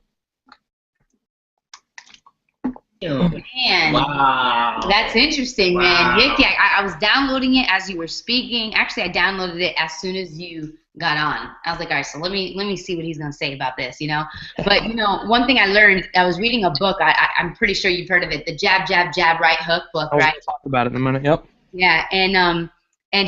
Man, wow, that's interesting, wow, man. Yik Yak, I was downloading it as you were speaking. Actually, I downloaded it as soon as you got on. I was like, all right, so let me see what he's gonna say about this, you know. But you know, one thing I learned, I was reading a book. I'm pretty sure you've heard of it, the Jab Jab Jab Right Hook book, right? I'll talk about it in a minute. Yep. Yeah, and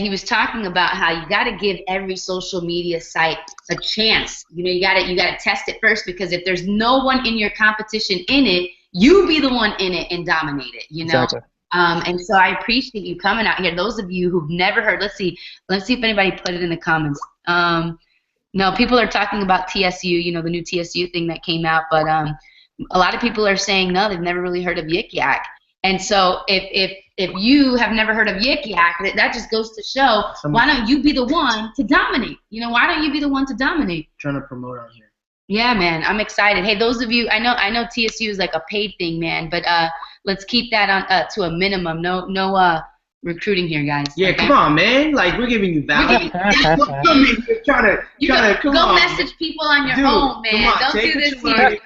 he was talking about how you got to give every social media site a chance. You know, you got to test it first, because if there's no one in your competition in it, you be the one in it and dominate it, you know. Exactly. And so I appreciate you coming out here. Those of you who've never heard, let's see if anybody put it in the comments. No, people are talking about TSU, you know, the new TSU thing that came out, but a lot of people are saying no, they've never really heard of Yik Yak. And so if you have never heard of Yik Yak, that just goes to show, why don't you be the one to dominate? You know, why don't you be the one to dominate? Trying to promote on here. Yeah, man, I'm excited. Hey, those of you, I know TSU is like a paid thing, man, but let's keep that on to a minimum. No recruiting here, guys. Yeah, okay? Come on, man. Like, we're giving you value. Go message people on your own, man. Don't do this here.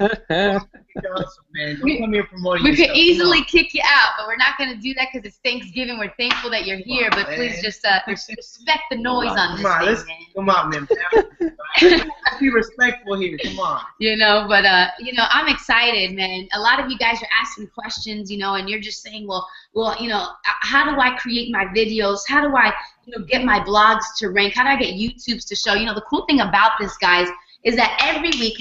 Man, don't come here promoting We could yourself. easily kick you out, but we're not going to do that because it's Thanksgiving. We're thankful that you're here, but please just respect the noise on this thing, man. Come on, man. Let's be respectful here. Come on. You know, but I'm excited, man. A lot of you guys are asking questions, and you're just saying, well, how do I create my videos? How do I, get my blogs to rank? How do I get YouTubes to show? The cool thing about this, guys, is that every week,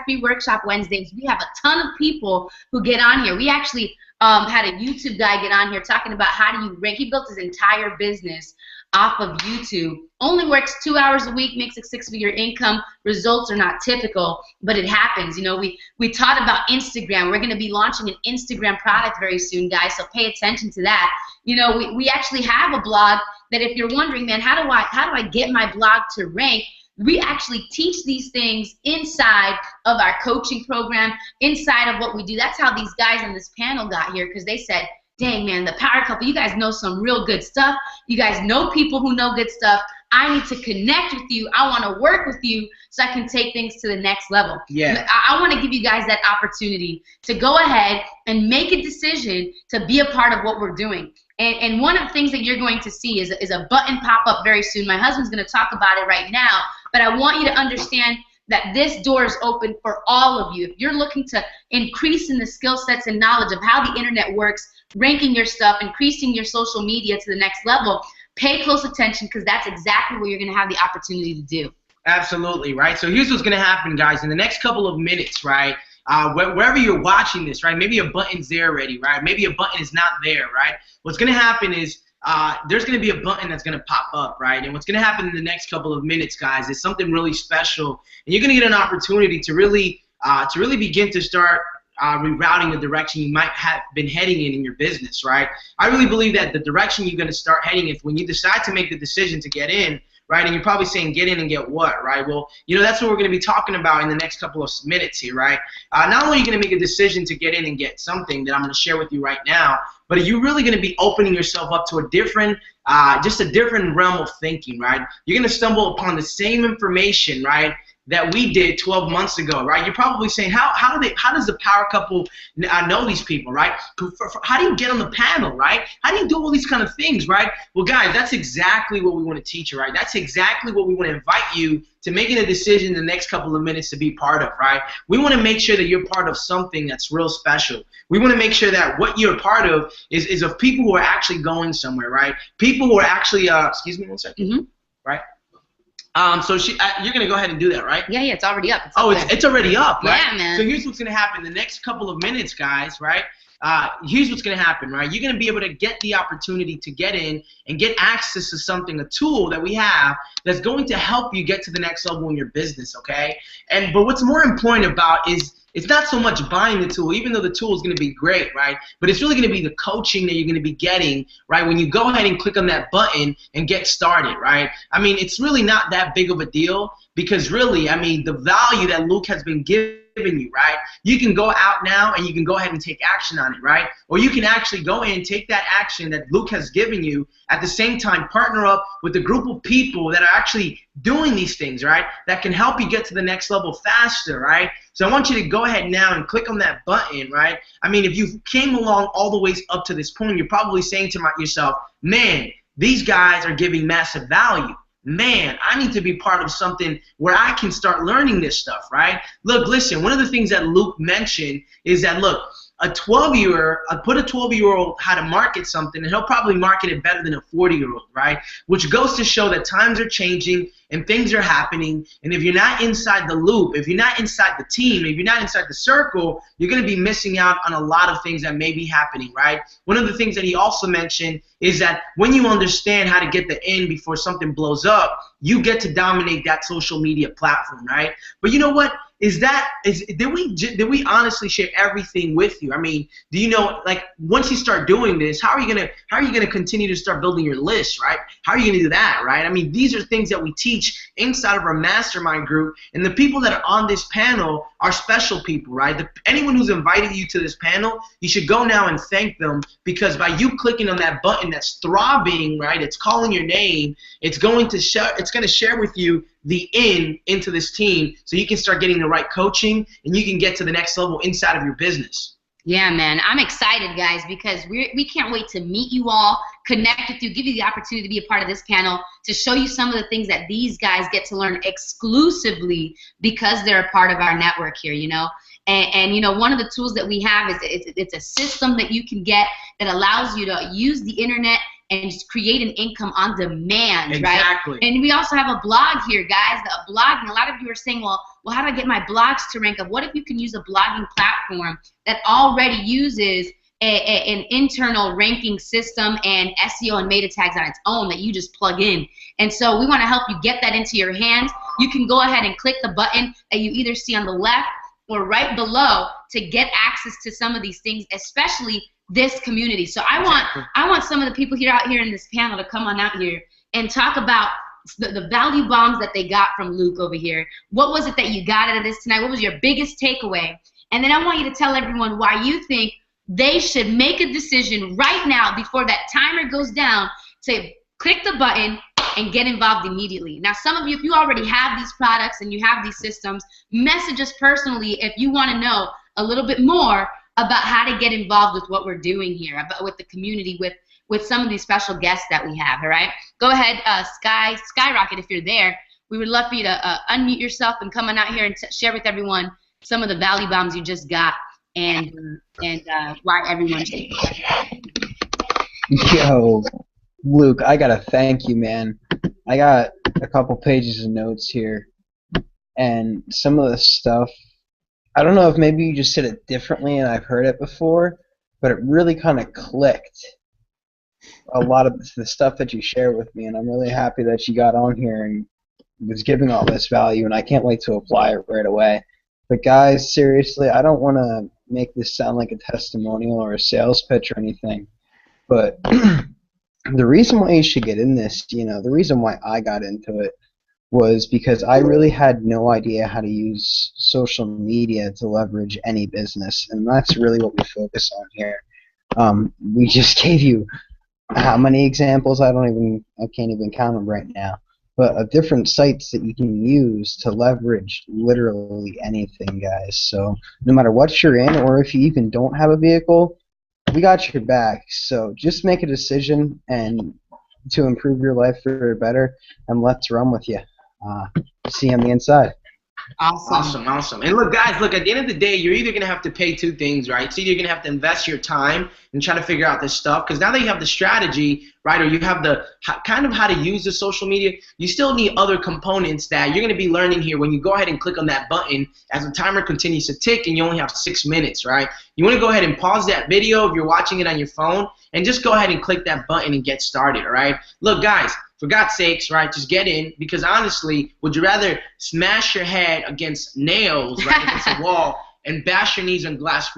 #Free Workshop Wednesdays, we have a ton of people who get on here. We actually had a YouTube guy get on here talking about how do you rank. He built his entire business off of YouTube. Only works 2 hours a week, makes a 6-figure income. Results are not typical, but it happens. We taught about Instagram. We're going to be launching an Instagram product very soon, guys, so pay attention to that. We actually have a blog that if you're wondering, man, how do I get my blog to rank? We actually teach these things inside of our coaching program, inside of what we do. That's how these guys on this panel got here, because they said, dang, man, the power couple, you guys know some real good stuff. You guys know people who know good stuff. I need to connect with you. I want to work with you so I can take things to the next level. Yeah. I want to give you guys that opportunity to go ahead and make a decision to be a part of what we're doing. And one of the things that you're going to see is a button pop up very soon. My husband's going to talk about it right now, but I want you to understand that this door is open for all of you. If you're looking to increase in the skill sets and knowledge of how the internet works, ranking your stuff, increasing your social media to the next level, pay close attention, because that's exactly what you're going to have the opportunity to do. Absolutely, right? So here's what's going to happen, guys. In the next couple of minutes, right, wherever you're watching this, right, maybe a button's there already, right? Maybe a button is not there, right? What's going to happen is there's going to be a button that's going to pop up, right? And what's going to happen in the next couple of minutes, guys, is something really special. And you're going to get an opportunity to really begin to start rerouting the direction you might have been heading in your business, right? I really believe that the direction you're going to start heading is when you decide to make the decision to get in, right? And you're probably saying, get in and get what, right? Well, that's what we're going to be talking about in the next couple of minutes here, right? Not only are you going to make a decision to get in and get something that I'm going to share with you right now, but are you really going to be opening yourself up to a different, just a different realm of thinking, right? You're going to stumble upon the same information, right, that we did 12 months ago, right? You're probably saying, how does the power couple know these people, right? How do you get on the panel, right? How do you do all these kind of things, right? Well, guys, that's exactly what we want to teach you, right? That's exactly what we want to invite you to making a decision in the next couple of minutes to be part of, right? We want to make sure that you're part of something that's real special. We want to make sure that what you're part of is of people who are actually going somewhere, right? People who are actually, excuse me one second, right? So you're gonna go ahead and do that, right? Yeah, it's already up. It's already up, right? Yeah, man. So here's what's gonna happen in the next couple of minutes, guys, right? Here's what's gonna happen, right? You're gonna be able to get the opportunity to get in and get access to something, a tool that we have that's going to help you get to the next level in your business, okay? But what's more important about is it's not so much buying the tool, even though the tool is going to be great, right? But it's really going to be the coaching that you're going to be getting, right, when you go ahead and click on that button and get started, right? I mean, it's really not that big of a deal because really, I mean, the value that Luke has been giving you, right? You can go out now and you can go ahead and take action on it, right? Or you can actually go in and take that action that Luke has given you, at the same time partner up with a group of people that are actually doing these things, right? That can help you get to the next level faster, right? So I want you to go ahead now and click on that button, right? I mean, if you came along all the ways up to this point, you're probably saying to yourself, man, these guys are giving massive value. Man, I need to be part of something where I can start learning this stuff, right? Look, listen, one of the things that Luke mentioned is that, look, put a 12-year-old how to market something, and he'll probably market it better than a 40-year-old, right? Which goes to show that times are changing and things are happening, and if you're not inside the loop, if you're not inside the team, if you're not inside the circle, you're going to be missing out on a lot of things that may be happening, right? One of the things that he also mentioned is that when you understand how to get the in before something blows up, you get to dominate that social media platform, right? But you know what? Did we honestly share everything with you? I mean, do you know, like, once you start doing this, how are you gonna continue to start building your list, right? How are you gonna do that, right? I mean, these are things that we teach inside of our mastermind group, and the people that are on this panel are special people, right? Anyone who's invited you to this panel, you should go now and thank them, because by you clicking on that button that's throbbing, right? It's calling your name. It's going to share with you the into this team, so you can start getting the right coaching and you can get to the next level inside of your business. Yeah, man, I'm excited, guys, because we can't wait to meet you all, connect with you, give you the opportunity to be a part of this panel, to show you some of the things that these guys get to learn exclusively because they're a part of our network here, you know. And you know, one of the tools that we have is it's a system that you can get that allows you to use the internet and just create an income on demand, exactly. Right? And we also have a blog here, guys. The blogging, a lot of you are saying, well, how do I get my blogs to rank up? What if you can use a blogging platform that already uses an internal ranking system and SEO and meta tags on its own that you just plug in? And so we want to help you get that into your hands. You can go ahead and click the button that you either see on the left or right below to get access to some of these things, especially this community. So I want some of the people out here in this panel to come on out here and talk about the value bombs that they got from Luke over here. What was it that you got out of this tonight? What was your biggest takeaway? And then I want you to tell everyone why you think they should make a decision right now before that timer goes down to click the button and get involved immediately. Now, some of you, if you already have these products and you have these systems, message us personally if you want to know a little bit more about how to get involved with what we're doing here, with the community, with some of these special guests that we have, all right? Go ahead, Skyrocket, if you're there. We would love for you to unmute yourself and come on out here and share with everyone some of the value bombs you just got and why everyone should. Yo, Luke, I gotta thank you, man. I got a couple pages of notes here, and some of the stuff, I don't know if maybe you just said it differently and I've heard it before, but it really kind of clicked. A lot of the stuff that you shared with me, and I'm really happy that you got on here and was giving all this value, and I can't wait to apply it right away. But guys, seriously, I don't want to make this sound like a testimonial or a sales pitch or anything, but the reason why you should get in this, you know, the reason why I got into it was because I really had no idea how to use social media to leverage any business, and that's really what we focus on here. We just gave you how many examples? I can't even count them right now, but of different sites that you can use to leverage literally anything, guys. So no matter what you're in, or if you even don't have a vehicle, we got your back. So just make a decision and to improve your life for better, and let's run with you. See you on the inside. Awesome. And look, guys, at the end of the day, you're either going to have to pay two things, right? So you're going to have to invest your time and try to figure out this stuff, because now that you have the strategy, right, or you have the kind of how to use the social media, you still need other components that you're going to be learning here when you go ahead and click on that button as the timer continues to tick and you only have 6 minutes, right? You want to go ahead and pause that video if you're watching it on your phone and just go ahead and click that button and get started, all right? Look, guys, for God's sakes, right, just get in, because honestly, would you rather smash your head against nails, right, against a wall, and bash your knees on glass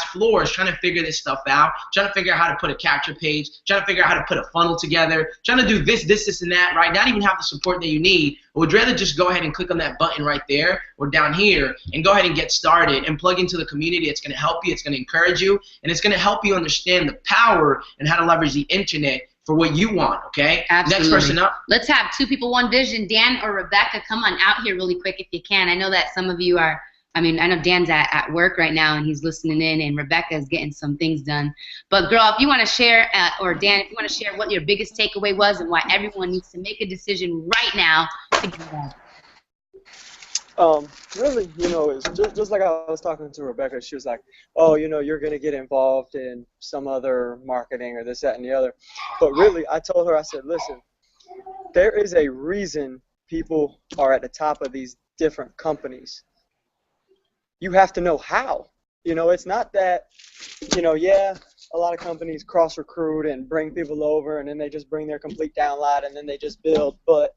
floors trying to figure this stuff out, trying to figure out how to put a capture page, trying to figure out how to put a funnel together, trying to do this, and that, right, not even have the support that you need? Or would you rather just go ahead and click on that button right there or down here and go ahead and get started and plug into the community? It's going to help you, it's going to encourage you, and it's going to help you understand the power and how to leverage the internet for what you want, okay? Absolutely. Next person up. Let's have two people, one vision. Dan or Rebecca, come on out here really quick if you can. I know that some of you are, I know Dan's at work right now and he's listening in, and Rebecca is getting some things done. But girl, if you want to share, or Dan, if you want to share what your biggest takeaway was and why everyone needs to make a decision right now to get involved. Really, it's just like I was talking to Rebecca. She was like, oh, you're going to get involved in some other marketing or this, that, and the other. But really, I told her, I said, listen, there is a reason people are at the top of these different companies. You have to know how. It's not that, yeah, a lot of companies cross-recruit and bring people over, and then they just bring their complete download, and then they just build. But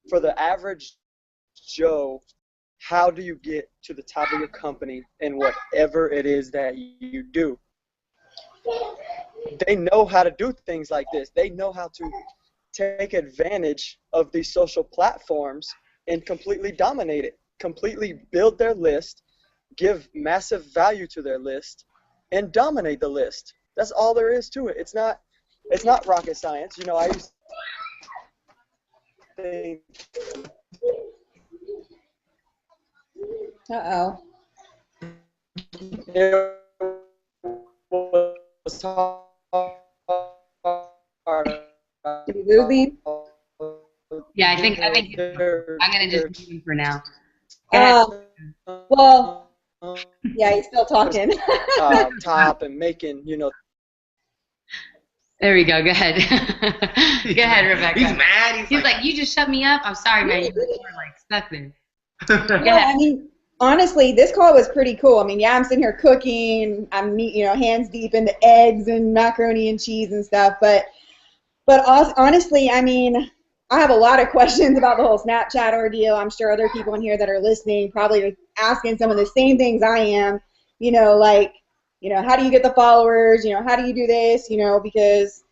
for the average Joe, how do you get to the top of your company in whatever it is that you do? They know how to do things like this. They know how to take advantage of these social platforms and completely dominate it, completely build their list, give massive value to their list, and dominate the list. That's all there is to it. It's not rocket science. I used to think, uh-oh. It was hard losing? Yeah, I think I'm gonna just mute him for now. Go ahead. Well, yeah, he's still talking. Top and making, There we go. Go ahead. Go ahead, Rebecca. He's mad. He's like, you just shut me up. I'm sorry, man. You were like stuck there. Go Yeah, ahead. I mean, honestly, this call was pretty cool. I mean, yeah, I'm sitting here cooking. I'm, hands deep into eggs and macaroni and cheese and stuff. But honestly, I mean, I have a lot of questions about the whole Snapchat ordeal. I'm sure other people in here that are listening probably are asking some of the same things I am. Like, how do you get the followers? How do you do this? Because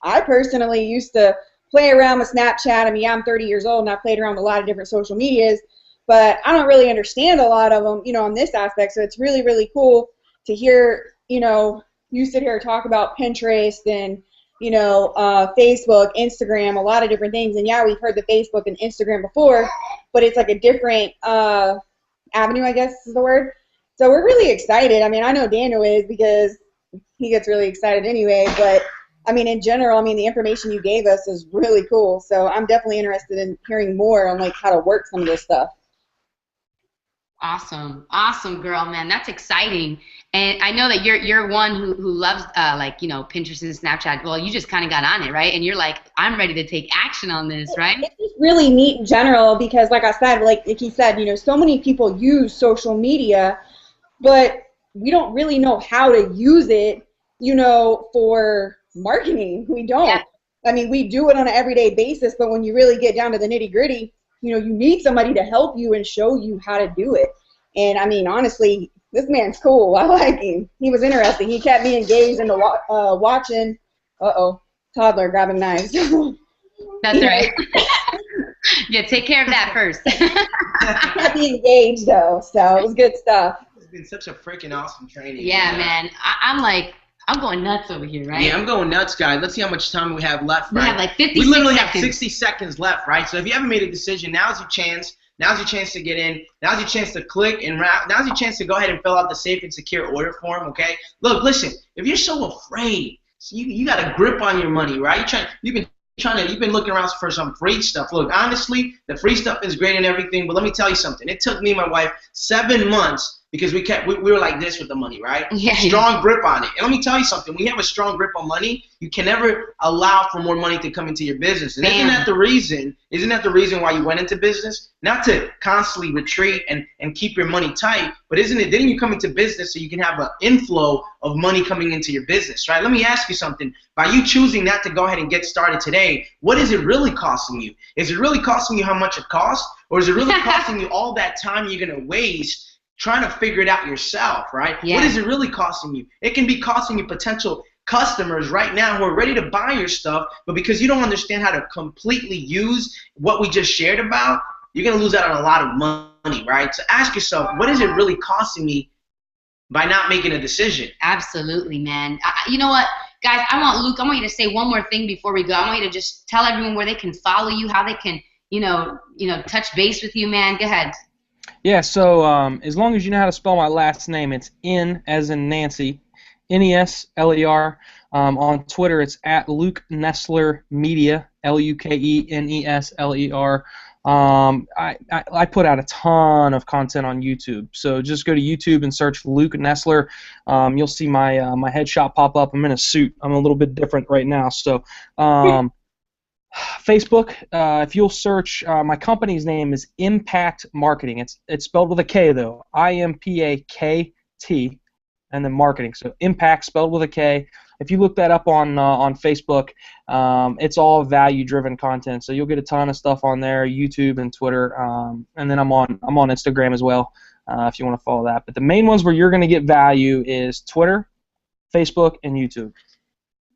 I personally used to play around with Snapchat. I mean, yeah, I'm 30 years old and I played around with a lot of different social medias, but I don't really understand a lot of them, on this aspect. So it's really, really cool to hear, you sit here and talk about Pinterest and, Facebook, Instagram, a lot of different things. And yeah, we've heard the Facebook and Instagram before, but it's like a different avenue, I guess is the word. So we're really excited. I mean, I know Daniel is because he gets really excited anyway, but I mean, in general, I mean, the information you gave us is really cool. So I'm definitely interested in hearing more on like how to work some of this stuff. Awesome, girl, man. That's exciting. And I know that you're one who loves Pinterest and Snapchat. Well, you just kind of got on it, right? And you're like, I'm ready to take action on this, right? It's just really neat in general because, like I said, like he said, so many people use social media, but we don't really know how to use it, for marketing. We don't. Yeah. I mean, we do it on an everyday basis, but when you really get down to the nitty gritty, you need somebody to help you and show you how to do it. And I mean, honestly, this man's cool. I like him. He was interesting. He kept me engaged into watching. Toddler grabbing knives. That's right. Yeah, take care of that first. He kept me engaged though, so it was good stuff. It's been such a freaking awesome training. Yeah, man. I'm going nuts over here, right? Yeah, I'm going nuts, guys. Let's see how much time we have left, right? We have like 50 We literally have seconds. 60 seconds left, right? So if you haven't made a decision, now's your chance. Now's your chance to get in. Now's your chance to click and wrap. Now's your chance to go ahead and fill out the safe and secure order form, okay? Look, listen, if you're so afraid, so you got a grip on your money, right? You've been looking around for some free stuff. Look, honestly, the free stuff is great and everything, but let me tell you something. It took me and my wife 7 months because we were like this with the money, right? Yeah. Strong grip on it. And let me tell you something. When you have a strong grip on money, you can never allow for more money to come into your business. And isn't that the reason why you went into business? Not to constantly retreat and keep your money tight, but didn't you come into business so you can have an inflow of money coming into your business, right? Let me ask you something. By you choosing not to go ahead and get started today, what is it really costing you? Is it really costing you how much it costs? Or is it really costing you all that time you're going to waste trying to figure it out yourself, right? Yeah. What is it really costing you? It can be costing you potential customers right now who are ready to buy your stuff, but because you don't understand how to completely use what we just shared about, you're going to lose out on a lot of money, right? So ask yourself, what is it really costing me by not making a decision? Absolutely, man. You know what, guys, I want you to say one more thing before we go. I want you to just tell everyone where they can follow you, how they can, touch base with you, man. Go ahead. Yeah, so as long as you know how to spell my last name, it's N as in Nancy, Nesler. On Twitter, it's at Luke Nestler Media, LUKENESLER. I put out a ton of content on YouTube, so just go to YouTube and search Luke Nestler. You'll see my my headshot pop up. I'm in a suit. I'm a little bit different right now, so. Facebook, if you'll search, my company's name is Impact Marketing. It's spelled with a K though, IMPAKT, and then marketing. So Impact spelled with a K. If you look that up on Facebook, it's all value-driven content. So you'll get a ton of stuff on there, YouTube and Twitter, and then I'm on Instagram as well. If you want to follow that. But the main ones where you're going to get value is Twitter, Facebook, and YouTube.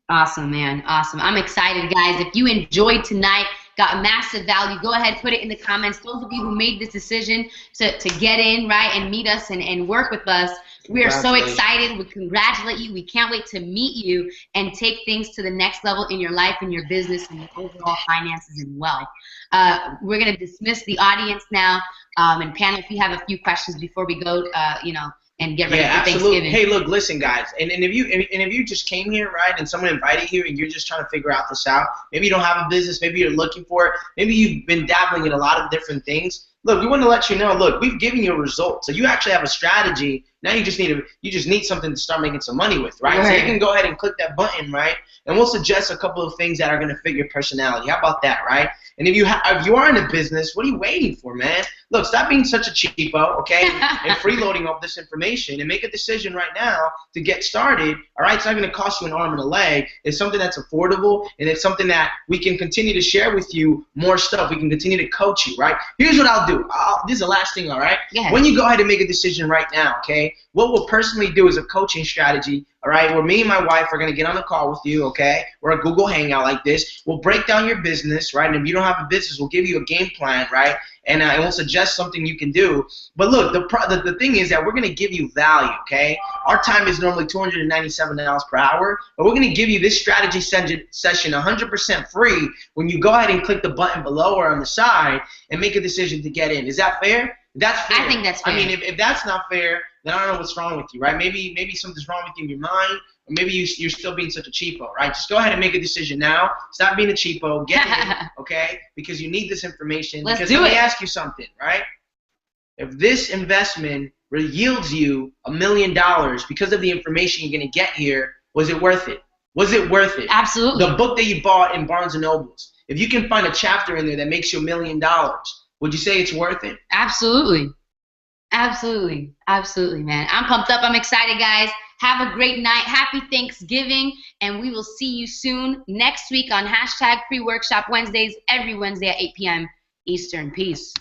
Awesome, man. Awesome. I'm excited, guys. If you enjoyed tonight, got massive value, go ahead, put it in the comments. Those of you who made this decision to get in, right, and meet us and work with us, we are so excited. We congratulate you. We can't wait to meet you and take things to the next level in your life and your business and your overall finances and wealth. We're going to dismiss the audience now. And panel, if you have a few questions before we go, and get ready Yeah, for absolutely. Thanksgiving. Hey, look, listen, guys, and if you just came here, right, and someone invited you, and you're just trying to figure out this out, maybe you don't have a business, maybe you're looking for it, maybe you've been dabbling in a lot of different things. Look, we want to let you know. Look, we've given you a result, so you actually have a strategy. Now you just need something to start making some money with, right? So you can go ahead and click that button, right, and we'll suggest a couple of things that are going to fit your personality. How about that, right? And if you are in a business, what are you waiting for, man? Look, stop being such a cheapo, okay, and freeloading all this information, and make a decision right now to get started. All right, it's not going to cost you an arm and a leg. It's something that's affordable, and it's something that we can continue to share with you more stuff. We can continue to coach you, right? Here's what I'll do. This is the last thing, all right? Yes. When you go ahead and make a decision right now, okay, what we'll personally do is a coaching strategy, all right, where me and my wife are going to get on a call with you, okay, or a Google Hangout like this. We'll break down your business, right, and if you don't have a business, we'll give you a game plan, right, and we'll suggest something you can do. But look, the thing is that we're going to give you value, okay? Our time is normally $297 per hour, but we're going to give you this strategy session 100% free when you go ahead and click the button below or on the side and make a decision to get in. Is that fair? That's fair. I think that's fair. I mean, if that's not fair, then I don't know what's wrong with you, right? Maybe something's wrong with you in your mind, or maybe you're still being such a cheapo, right? Just go ahead and make a decision now. Stop being a cheapo. Get in, okay? Because you need this information. Let's because do let it. me ask you something, right? If this investment yields you $1 million because of the information you're going to get here, was it worth it? Was it worth it? Absolutely. The book that you bought in Barnes & Nobles, if you can find a chapter in there that makes you $1 million, would you say it's worth it? Absolutely. Absolutely. Absolutely, man. I'm pumped up. I'm excited, guys. Have a great night. Happy Thanksgiving. And we will see you soon next week on #Pre-Workshop Wednesdays, every Wednesday at 8 p.m. Eastern. Peace.